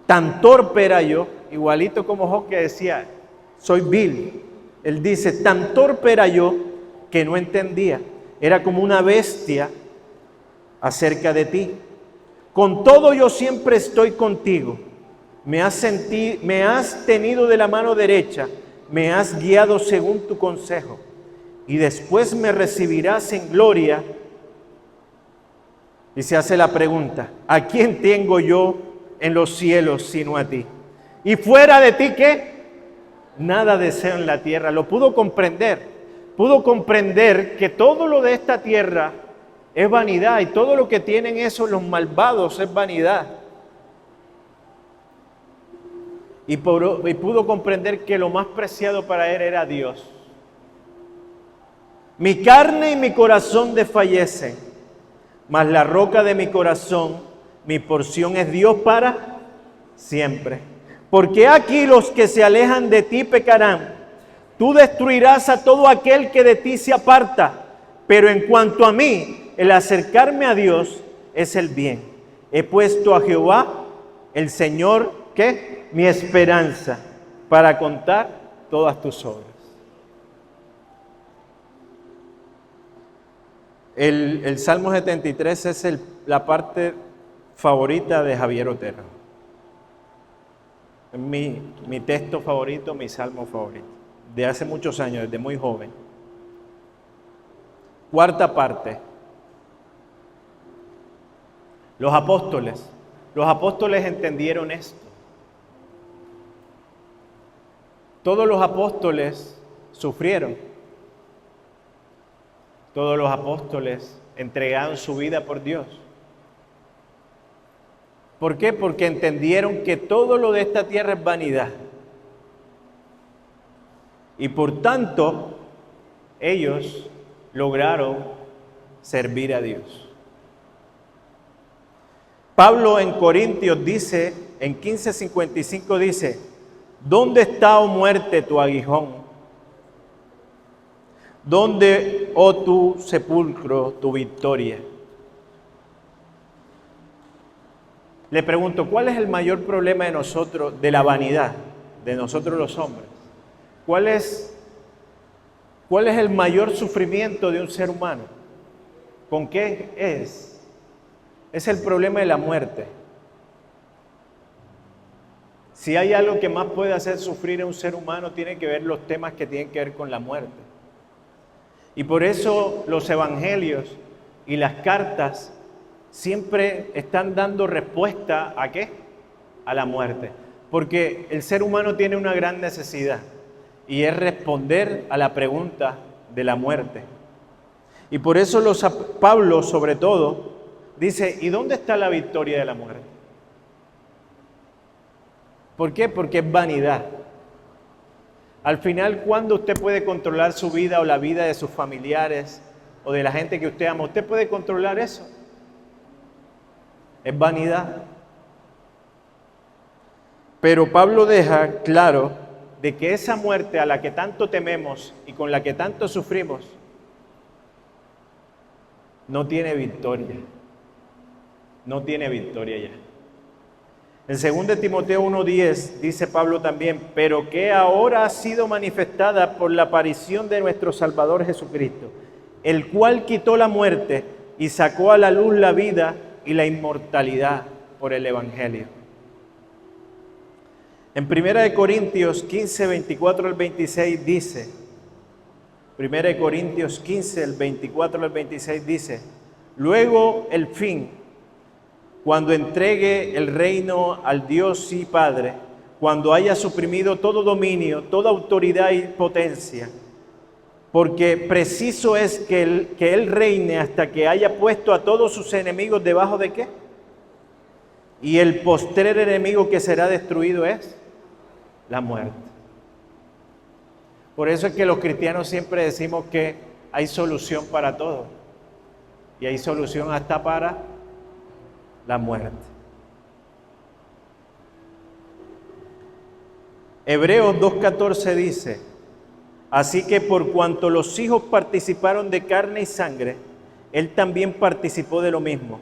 Tan torpe era yo, igualito como Job que decía, soy vil. Él dice, tan torpe era yo que no entendía. Era como una bestia acerca de ti. Con todo yo siempre estoy contigo. Me has tenido de la mano derecha, me has guiado según tu consejo. Y después me recibirás en gloria. Y se hace la pregunta, ¿a quién tengo yo en los cielos sino a ti? Y fuera de ti, ¿qué? Nada deseo en la tierra. Lo pudo comprender que todo lo de esta tierra es vanidad y todo lo que tienen esos los malvados es vanidad. Y pudo comprender que lo más preciado para él era Dios. Mi carne y mi corazón desfallecen, mas la roca de mi corazón, mi porción es Dios para siempre. Porque aquí los que se alejan de ti pecarán. Tú destruirás a todo aquel que de ti se aparta. Pero en cuanto a mí, el acercarme a Dios es el bien. He puesto a Jehová, el Señor, ¿qué? Mi esperanza, para contar todas tus obras. El Salmo 73 es la parte favorita de Javier Otero. Es mi texto favorito, mi salmo favorito, de hace muchos años, desde muy joven. Cuarta parte. Los apóstoles entendieron esto. Todos los apóstoles sufrieron. Todos los apóstoles entregaron su vida por Dios. ¿Por qué? Porque entendieron que todo lo de esta tierra es vanidad. Y por tanto, ellos lograron servir a Dios. Pablo en Corintios dice, en 15:55 dice, ¿dónde está, oh muerte, tu aguijón? ¿Dónde, oh tu sepulcro, tu victoria? Le pregunto, ¿cuál es el mayor problema de nosotros, de la vanidad, de nosotros los hombres? ¿Cuál es el mayor sufrimiento de un ser humano? ¿Con qué es? Es el problema de la muerte. Si hay algo que más puede hacer sufrir a un ser humano, tiene que ver los temas que tienen que ver con la muerte. Y por eso los evangelios y las cartas siempre están dando respuesta ¿a qué? A la muerte. Porque el ser humano tiene una gran necesidad y es responder a la pregunta de la muerte. Y por eso Pablo, sobre todo, dice, ¿y dónde está la victoria de la muerte? ¿Por qué? Porque es vanidad. Al final, ¿cuándo usted puede controlar su vida o la vida de sus familiares o de la gente que usted ama? ¿Usted puede controlar eso? Es vanidad. Pero Pablo deja claro de que esa muerte a la que tanto tememos y con la que tanto sufrimos, no tiene victoria. No tiene victoria ya. En 2 Timoteo 1:10 dice Pablo también, pero que ahora ha sido manifestada por la aparición de nuestro Salvador Jesucristo, el cual quitó la muerte y sacó a la luz la vida y la inmortalidad por el Evangelio. En 1 Corintios 15, 24 al 26 dice, 1 Corintios 15, el 24 al 26 dice, luego el fin, cuando entregue el reino al Dios y Padre, cuando haya suprimido todo dominio, toda autoridad y potencia, porque preciso es que Él reine hasta que haya puesto a todos sus enemigos debajo de ¿qué? Y el postrer enemigo que será destruido es la muerte. Por eso es que los cristianos siempre decimos que hay solución para todo. Y hay solución hasta para la muerte. Hebreos 2:14 dice, así que por cuanto los hijos participaron de carne y sangre, Él también participó de lo mismo,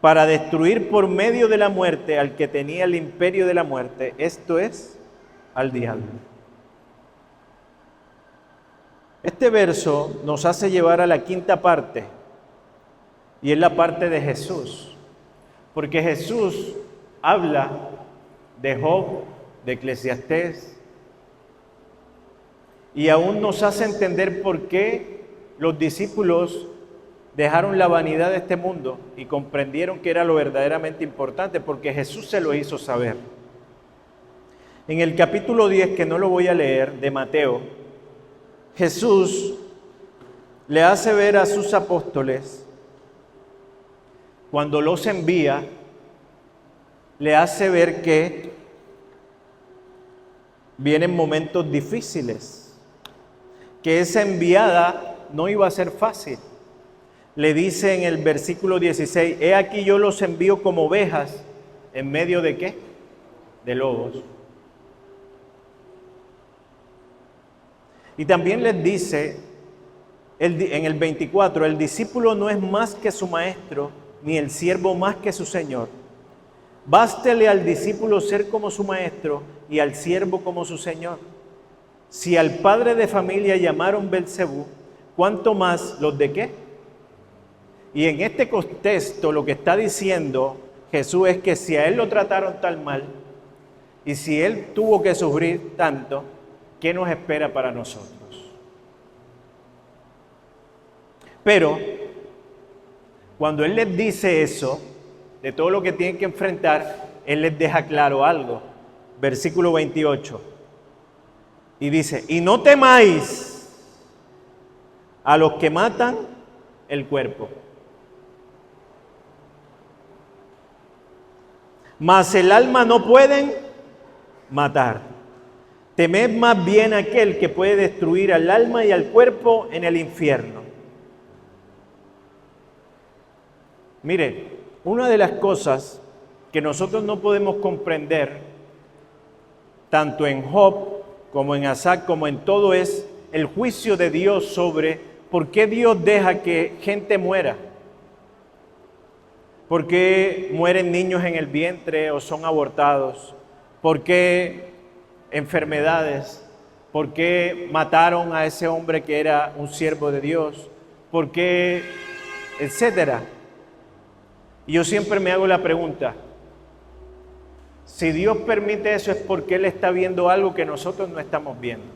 para destruir por medio de la muerte al que tenía el imperio de la muerte, esto es, al diablo. Este verso nos hace llevar a la quinta parte, y es la parte de Jesús, porque Jesús habla de Job, de Eclesiastés, y aún nos hace entender por qué los discípulos dejaron la vanidad de este mundo y comprendieron que era lo verdaderamente importante, porque Jesús se lo hizo saber. En el capítulo 10, que no lo voy a leer, de Mateo, Jesús le hace ver a sus apóstoles, cuando los envía, le hace ver que vienen momentos difíciles, que esa enviada no iba a ser fácil. Le dice en el versículo 16, he aquí yo los envío como ovejas en medio de ¿qué? De lobos. Y también les dice en el 24, el discípulo no es más que su maestro, ni el siervo más que su señor. Bástele al discípulo ser como su maestro y al siervo como su señor. Si al padre de familia llamaron Belcebú, ¿cuánto más los de qué? Y en este contexto lo que está diciendo Jesús es que si a él lo trataron tan mal y si él tuvo que sufrir tanto, ¿qué nos espera para nosotros? Pero cuando él les dice eso, de todo lo que tienen que enfrentar, él les deja claro algo. Versículo 28. Y dice, y no temáis a los que matan el cuerpo, mas el alma no pueden matar. Temed más bien aquel que puede destruir al alma y al cuerpo en el infierno. Mire, una de las cosas que nosotros no podemos comprender, tanto en Job como en Asaf, como en todo, es el juicio de Dios sobre por qué Dios deja que gente muera. ¿Por qué mueren niños en el vientre o son abortados? ¿Por qué enfermedades? ¿Por qué mataron a ese hombre que era un siervo de Dios? ¿Por qué? Etcétera. Y yo siempre me hago la pregunta, si Dios permite eso es porque Él está viendo algo que nosotros no estamos viendo.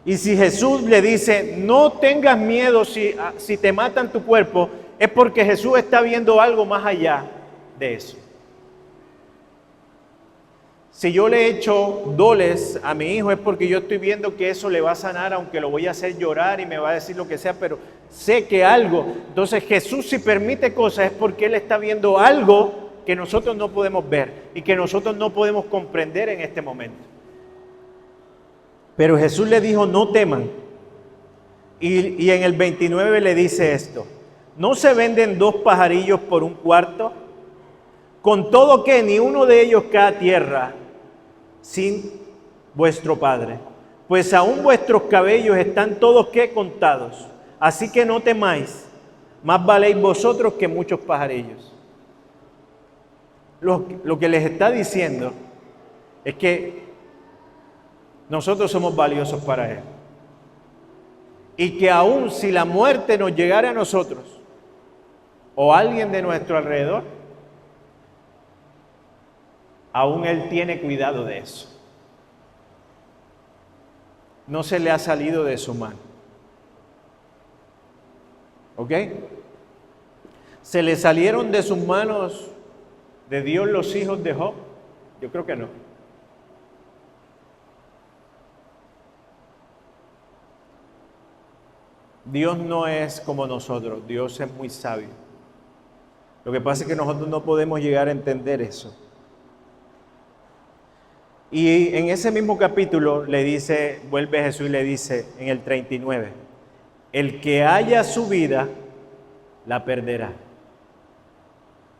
Y si Jesús le dice, no tengas miedo si te matan tu cuerpo, es porque Jesús está viendo algo más allá de eso. Si yo le echo doles a mi hijo es porque yo estoy viendo que eso le va a sanar, aunque lo voy a hacer llorar y me va a decir lo que sea, pero sé que algo. Entonces Jesús, si permite cosas es porque Él está viendo algo que nosotros no podemos ver y que nosotros no podemos comprender en este momento. Pero Jesús le dijo, no teman. Y en el 29 le dice esto: ¿no se venden 2 pajarillos por un cuarto? Con todo que ni uno de ellos cae a tierra sin vuestro Padre. Pues aún vuestros cabellos están todos ¿qué? Contados. Así que no temáis, más valéis vosotros que muchos pajarillos. Lo que les está diciendo es que nosotros somos valiosos para Él. Y que aún si la muerte nos llegara a nosotros o a alguien de nuestro alrededor, aún Él tiene cuidado de eso. No se le ha salido de su mano. ¿Ok? ¿Se le salieron de sus manos de Dios los hijos de Job? Yo creo que no. Dios no es como nosotros, Dios es muy sabio. Lo que pasa es que nosotros no podemos llegar a entender eso. Y en ese mismo capítulo le dice, vuelve Jesús y le dice en el 39, el que haya su vida, la perderá.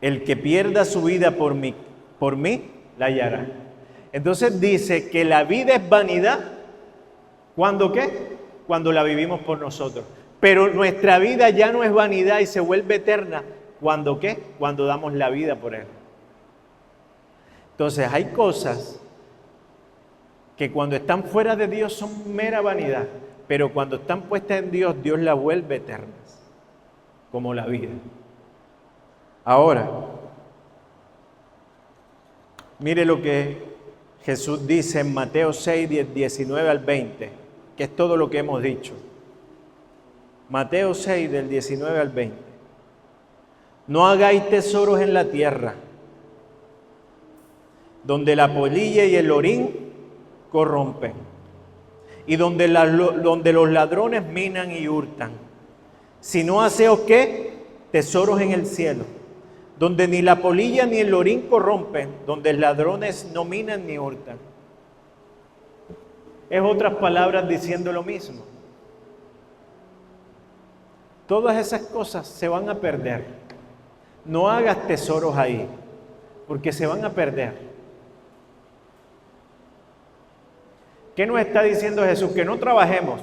El que pierda su vida por mí, la hallará. Entonces dice que la vida es vanidad, ¿cuándo qué? Cuando la vivimos por nosotros. Pero nuestra vida ya no es vanidad y se vuelve eterna, ¿cuándo qué? Cuando damos la vida por Él. Entonces hay cosas que cuando están fuera de Dios son mera vanidad, pero cuando están puestas en Dios, Dios las vuelve eternas, como la vida. Ahora, mire lo que Jesús dice en Mateo 6, 19 al 20, que es todo lo que hemos dicho. Mateo 6, del 19 al 20. No hagáis tesoros en la tierra, donde la polilla y el orín corrompen, y donde los ladrones minan y hurtan, sino haceos ¿qué? Tesoros en el cielo, donde ni la polilla ni el orín corrompen, donde ladrones no minan ni hurtan. Es otras palabras diciendo lo mismo. Todas esas cosas se van a perder. No hagas tesoros ahí, porque se van a perder. ¿Qué nos está diciendo Jesús? Que no trabajemos,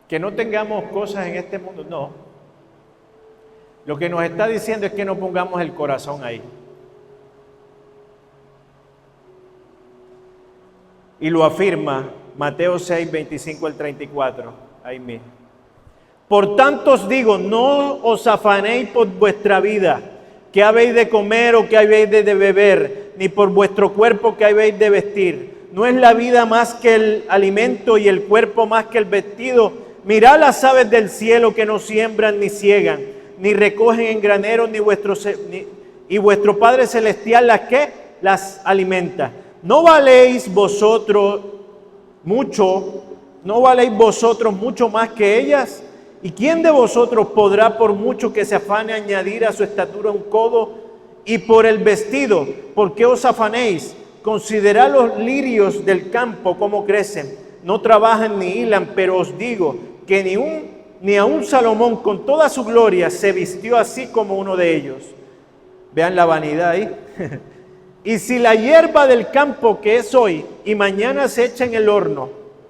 que no tengamos cosas en este mundo. No. Lo que nos está diciendo es que no pongamos el corazón ahí. Y lo afirma Mateo 6, 25 al 34, ahí mismo. Por tanto os digo, no os afanéis por vuestra vida, qué habéis de comer o qué habéis de beber, ni por vuestro cuerpo qué habéis de vestir. ¿No es la vida más que el alimento y el cuerpo más que el vestido? Mirad las aves del cielo que no siembran ni ciegan, ni recogen en graneros, y vuestro Padre Celestial las ¿qué? Las alimenta. ¿No valéis vosotros mucho más que ellas? ¿Y quién de vosotros podrá, por mucho que se afane, añadir a su estatura un codo? Y por el vestido, ¿por qué os afanéis? Considerad los lirios del campo, cómo crecen. No trabajan ni hilan, pero os digo que ni aun Salomón con toda su gloria se vistió así como uno de ellos. Vean la vanidad ahí. Y si la hierba del campo que es hoy y mañana se echa en el horno,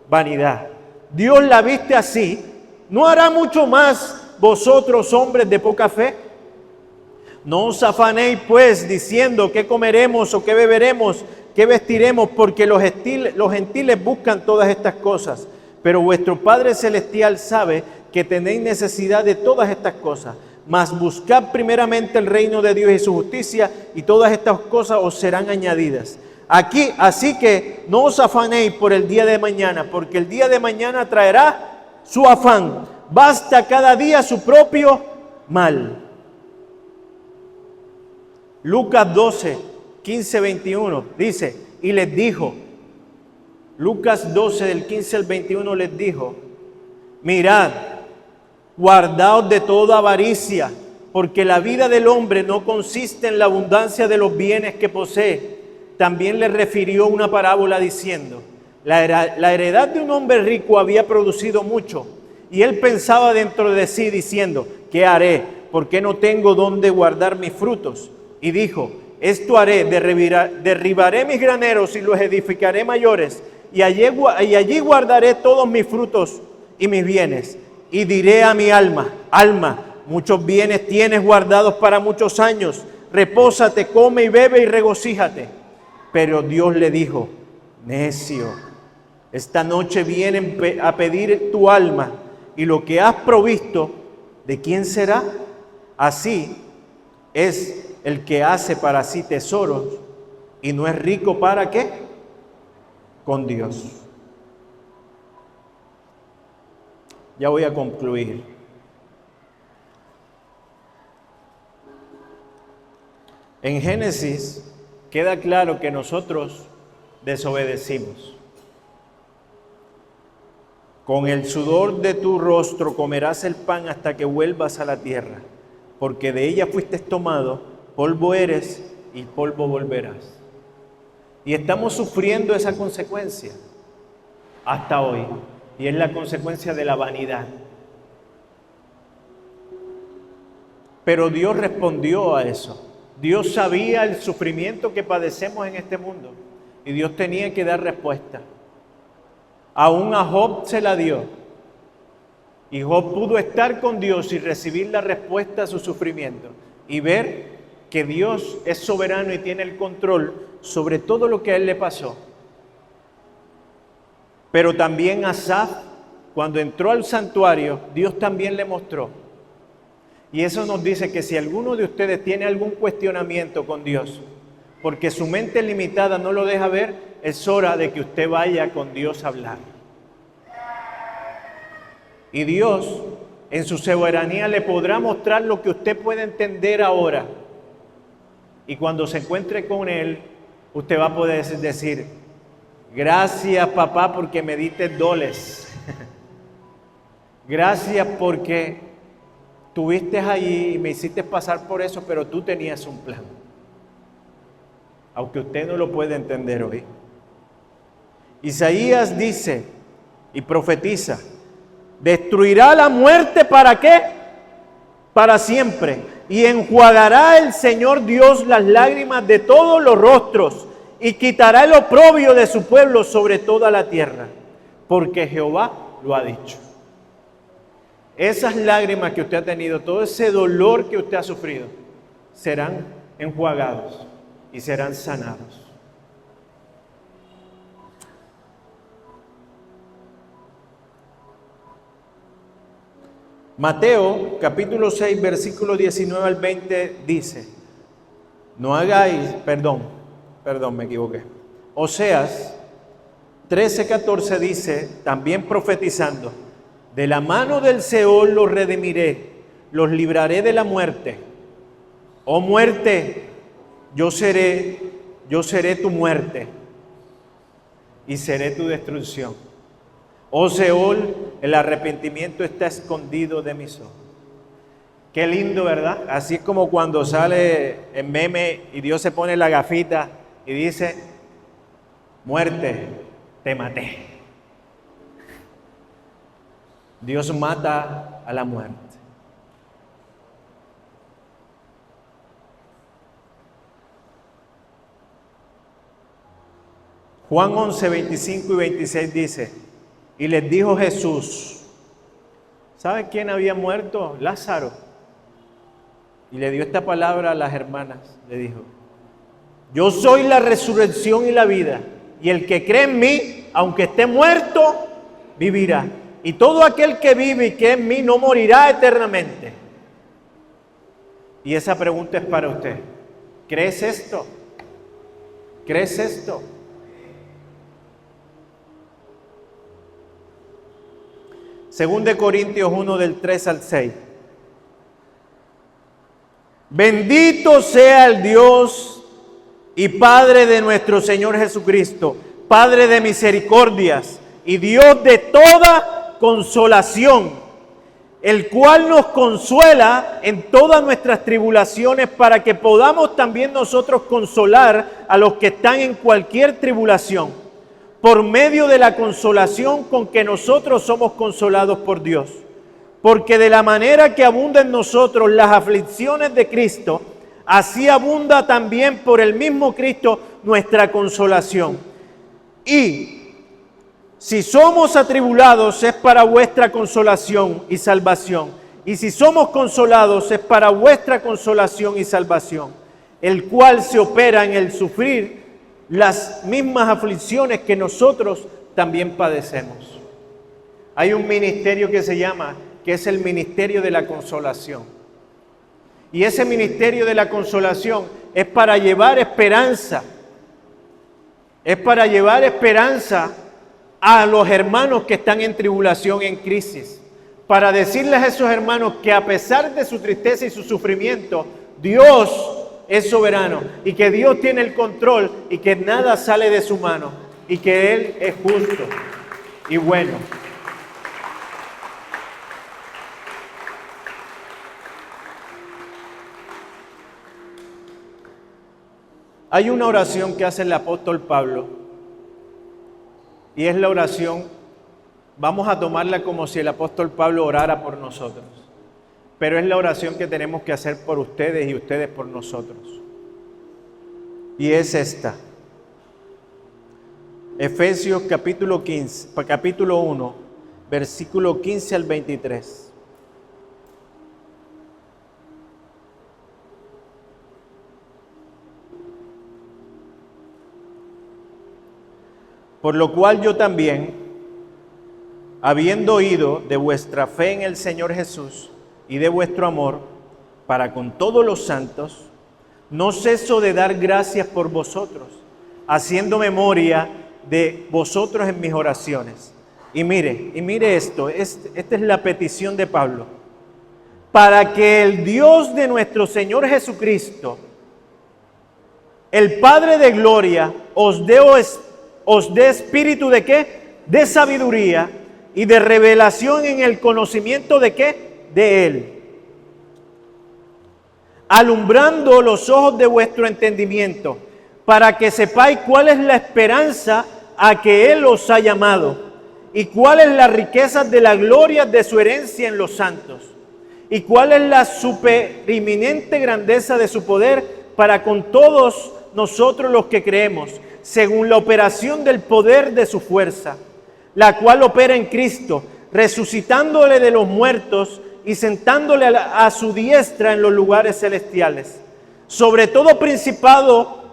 vanidad, Dios la viste así, ¿no hará mucho más vosotros, hombres de poca fe? No os afanéis pues diciendo qué comeremos o qué beberemos, qué vestiremos, porque los gentiles buscan todas estas cosas. Pero vuestro Padre Celestial sabe que tenéis necesidad de todas estas cosas. Mas buscad primeramente el reino de Dios y su justicia, y todas estas cosas os serán añadidas. Así que no os afanéis por el día de mañana, porque el día de mañana traerá su afán. Basta cada día su propio mal. Lucas 12, 15, 21 dice, y les dijo, Lucas 12 del 15 al 21 les dijo, mirad, guardaos de toda avaricia, porque la vida del hombre no consiste en la abundancia de los bienes que posee. También le refirió una parábola diciendo, la heredad de un hombre rico había producido mucho, y él pensaba dentro de sí diciendo, ¿qué haré? Porque no tengo dónde guardar mis frutos. Y dijo, esto haré, derribaré mis graneros y los edificaré mayores, y allí guardaré todos mis frutos y mis bienes. Y diré a mi alma, alma, muchos bienes tienes guardados para muchos años, repósate, come y bebe y regocíjate. Pero Dios le dijo, necio, esta noche vienen a pedir tu alma, y lo que has provisto, ¿de quién será? Así es el que hace para sí tesoros y no es rico ¿para qué? Con Dios. Ya voy a concluir. En Génesis queda claro que nosotros desobedecimos. Con el sudor de tu rostro comerás el pan hasta que vuelvas a la tierra, porque de ella fuiste tomado, polvo eres y polvo volverás. Y estamos sufriendo esa consecuencia hasta hoy, y es la consecuencia de la vanidad. Pero Dios respondió a eso. Dios sabía el sufrimiento que padecemos en este mundo, y Dios tenía que dar respuesta. Aún a Job se la dio, y Job pudo estar con Dios y recibir la respuesta a su sufrimiento y ver que Dios es soberano y tiene el control sobre todo lo que a él le pasó. Pero también Asaf, cuando entró al santuario, Dios también le mostró. Y eso nos dice que si alguno de ustedes tiene algún cuestionamiento con Dios, porque su mente limitada no lo deja ver, es hora de que usted vaya con Dios a hablar. Y Dios, en su soberanía, le podrá mostrar lo que usted puede entender ahora. Y cuando se encuentre con Él, usted va a poder decir, gracias papá porque me diste doles. Gracias porque estuviste allí y me hiciste pasar por eso, pero tú tenías un plan. Aunque usted no lo puede entender hoy. Isaías dice y profetiza, destruirá la muerte ¿para qué? Para siempre. Y enjuagará el Señor Dios las lágrimas de todos los rostros y quitará el oprobio de su pueblo sobre toda la tierra, porque Jehová lo ha dicho. Esas lágrimas que usted ha tenido, todo ese dolor que usted ha sufrido, serán enjuagados y serán sanados. Mateo capítulo 6 versículo 19 al 20 dice, no hagáis, perdón, me equivoqué. Oseas 13:14 dice, también profetizando, de la mano del Seol los redimiré, los libraré de la muerte. Oh muerte, yo seré tu muerte y seré tu destrucción. Oh Seol, el arrepentimiento está escondido de mis ojos. Qué lindo, ¿verdad? Así es como cuando sale el meme y Dios se pone la gafita y dice, muerte, te maté. Dios mata a la muerte. Juan 11, 25 y 26 dice, y les dijo Jesús, ¿sabe quién había muerto? Lázaro. Y le dio esta palabra a las hermanas, le dijo, yo soy la resurrección y la vida, y el que cree en mí, aunque esté muerto, vivirá. Y todo aquel que vive y que en mí no morirá eternamente. Y esa pregunta es para usted. ¿Crees esto? ¿Crees esto? Según de Corintios 1 del 3 al 6. Bendito sea el Dios y Padre de nuestro Señor Jesucristo, Padre de misericordias y Dios de toda consolación, el cual nos consuela en todas nuestras tribulaciones para que podamos también nosotros consolar a los que están en cualquier tribulación, por medio de la consolación con que nosotros somos consolados por Dios. Porque de la manera que abunda en nosotros las aflicciones de Cristo, así abunda también por el mismo Cristo nuestra consolación. Y si somos atribulados es para vuestra consolación y salvación. Y si somos consolados es para vuestra consolación y salvación, el cual se opera en el sufrir las mismas aflicciones que nosotros también padecemos. Hay un ministerio que es el ministerio de la consolación. Y ese ministerio de la consolación es para llevar esperanza. Es para llevar esperanza a los hermanos que están en tribulación, en crisis. Para decirles a esos hermanos que a pesar de su tristeza y su sufrimiento, Dios es soberano y que Dios tiene el control y que nada sale de su mano y que Él es justo y bueno. Hay una oración que hace el apóstol Pablo y es la oración, vamos a tomarla como si el apóstol Pablo orara por nosotros, pero es la oración que tenemos que hacer por ustedes y ustedes por nosotros. Y es esta. Efesios capítulo 1, versículo 15 al 23. Por lo cual yo también, habiendo oído de vuestra fe en el Señor Jesús y de vuestro amor para con todos los santos, no ceso de dar gracias por vosotros, haciendo memoria de vosotros en mis oraciones. Y mire esto, esta es la petición de Pablo. Para que el Dios de nuestro Señor Jesucristo, el Padre de gloria, os dé espíritu de ¿qué? De sabiduría y de revelación en el conocimiento de ¿qué? De Él. Alumbrando los ojos de vuestro entendimiento, para que sepáis cuál es la esperanza a que Él os ha llamado, y cuál es la riqueza de la gloria de su herencia en los santos, y cuál es la supereminente grandeza de su poder para con todos nosotros los que creemos, según la operación del poder de su fuerza, la cual opera en Cristo, resucitándole de los muertos y sentándole a su diestra en los lugares celestiales, sobre todo principado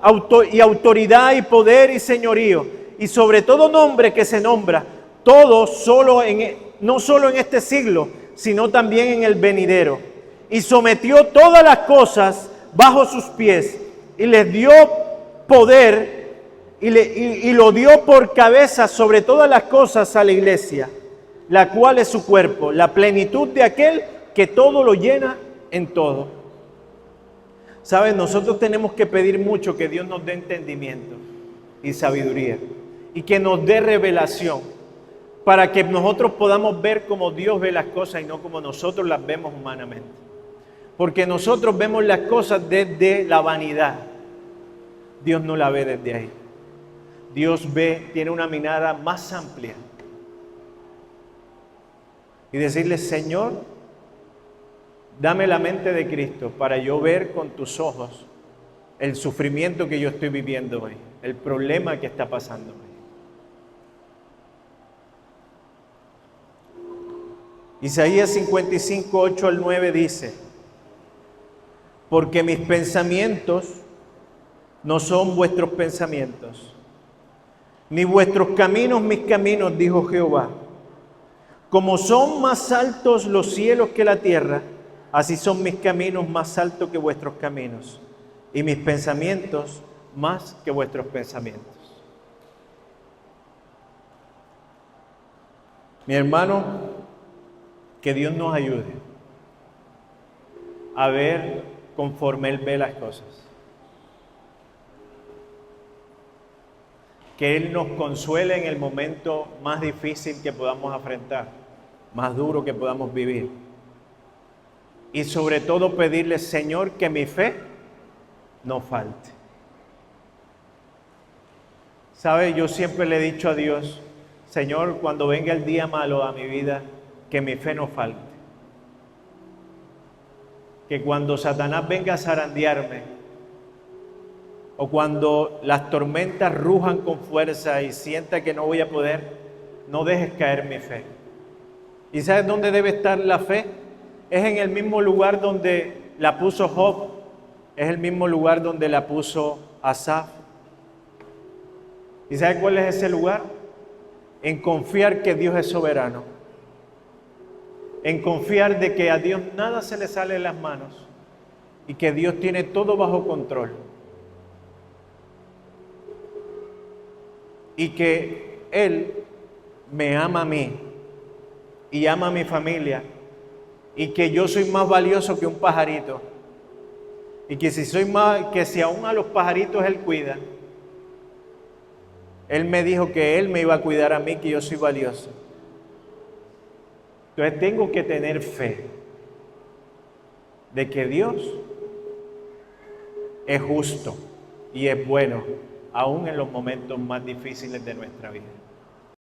y autoridad y poder y señorío, y sobre todo nombre que se nombra, todo no solo en este siglo, sino también en el venidero. Y sometió todas las cosas bajo sus pies, y les dio poder, y lo dio por cabeza sobre todas las cosas a la iglesia, la cual es su cuerpo, la plenitud de aquel que todo lo llena en todo. ¿Saben? Nosotros tenemos que pedir mucho que Dios nos dé entendimiento y sabiduría, y que nos dé revelación, para que nosotros podamos ver como Dios ve las cosas y no como nosotros las vemos humanamente. Porque nosotros vemos las cosas desde la vanidad. Dios no la ve desde ahí. Dios tiene una mirada más amplia. Y decirle, Señor, dame la mente de Cristo para yo ver con tus ojos el sufrimiento que yo estoy viviendo hoy, el problema que está pasando hoy. Isaías 55, 8 al 9 dice, porque mis pensamientos no son vuestros pensamientos, ni vuestros caminos mis caminos, dijo Jehová. Como son más altos los cielos que la tierra, así son mis caminos más altos que vuestros caminos, y mis pensamientos más que vuestros pensamientos. Mi hermano, que Dios nos ayude a ver conforme Él ve las cosas. Que Él nos consuele en el momento más difícil que podamos afrontar, más duro que podamos vivir. Y sobre todo pedirle, Señor, que mi fe no falte. ¿Sabe? Yo siempre le he dicho a Dios, Señor, cuando venga el día malo a mi vida, que mi fe no falte. Que cuando Satanás venga a zarandearme, o cuando las tormentas rujan con fuerza y sienta que no voy a poder, no dejes caer mi fe. ¿Y sabes dónde debe estar la fe? Es en el mismo lugar donde la puso Job, es el mismo lugar donde la puso Asaf. ¿Y sabes cuál es ese lugar? En confiar que Dios es soberano, en confiar de que a Dios nada se le sale de las manos y que Dios tiene todo bajo control. Y que Él me ama a mí y ama a mi familia y que yo soy más valioso que un pajarito y que si aún a los pajaritos Él cuida, Él me dijo que Él me iba a cuidar a mí, que yo soy valioso. Entonces tengo que tener fe de que Dios es justo y es bueno, aún en los momentos más difíciles de nuestra vida.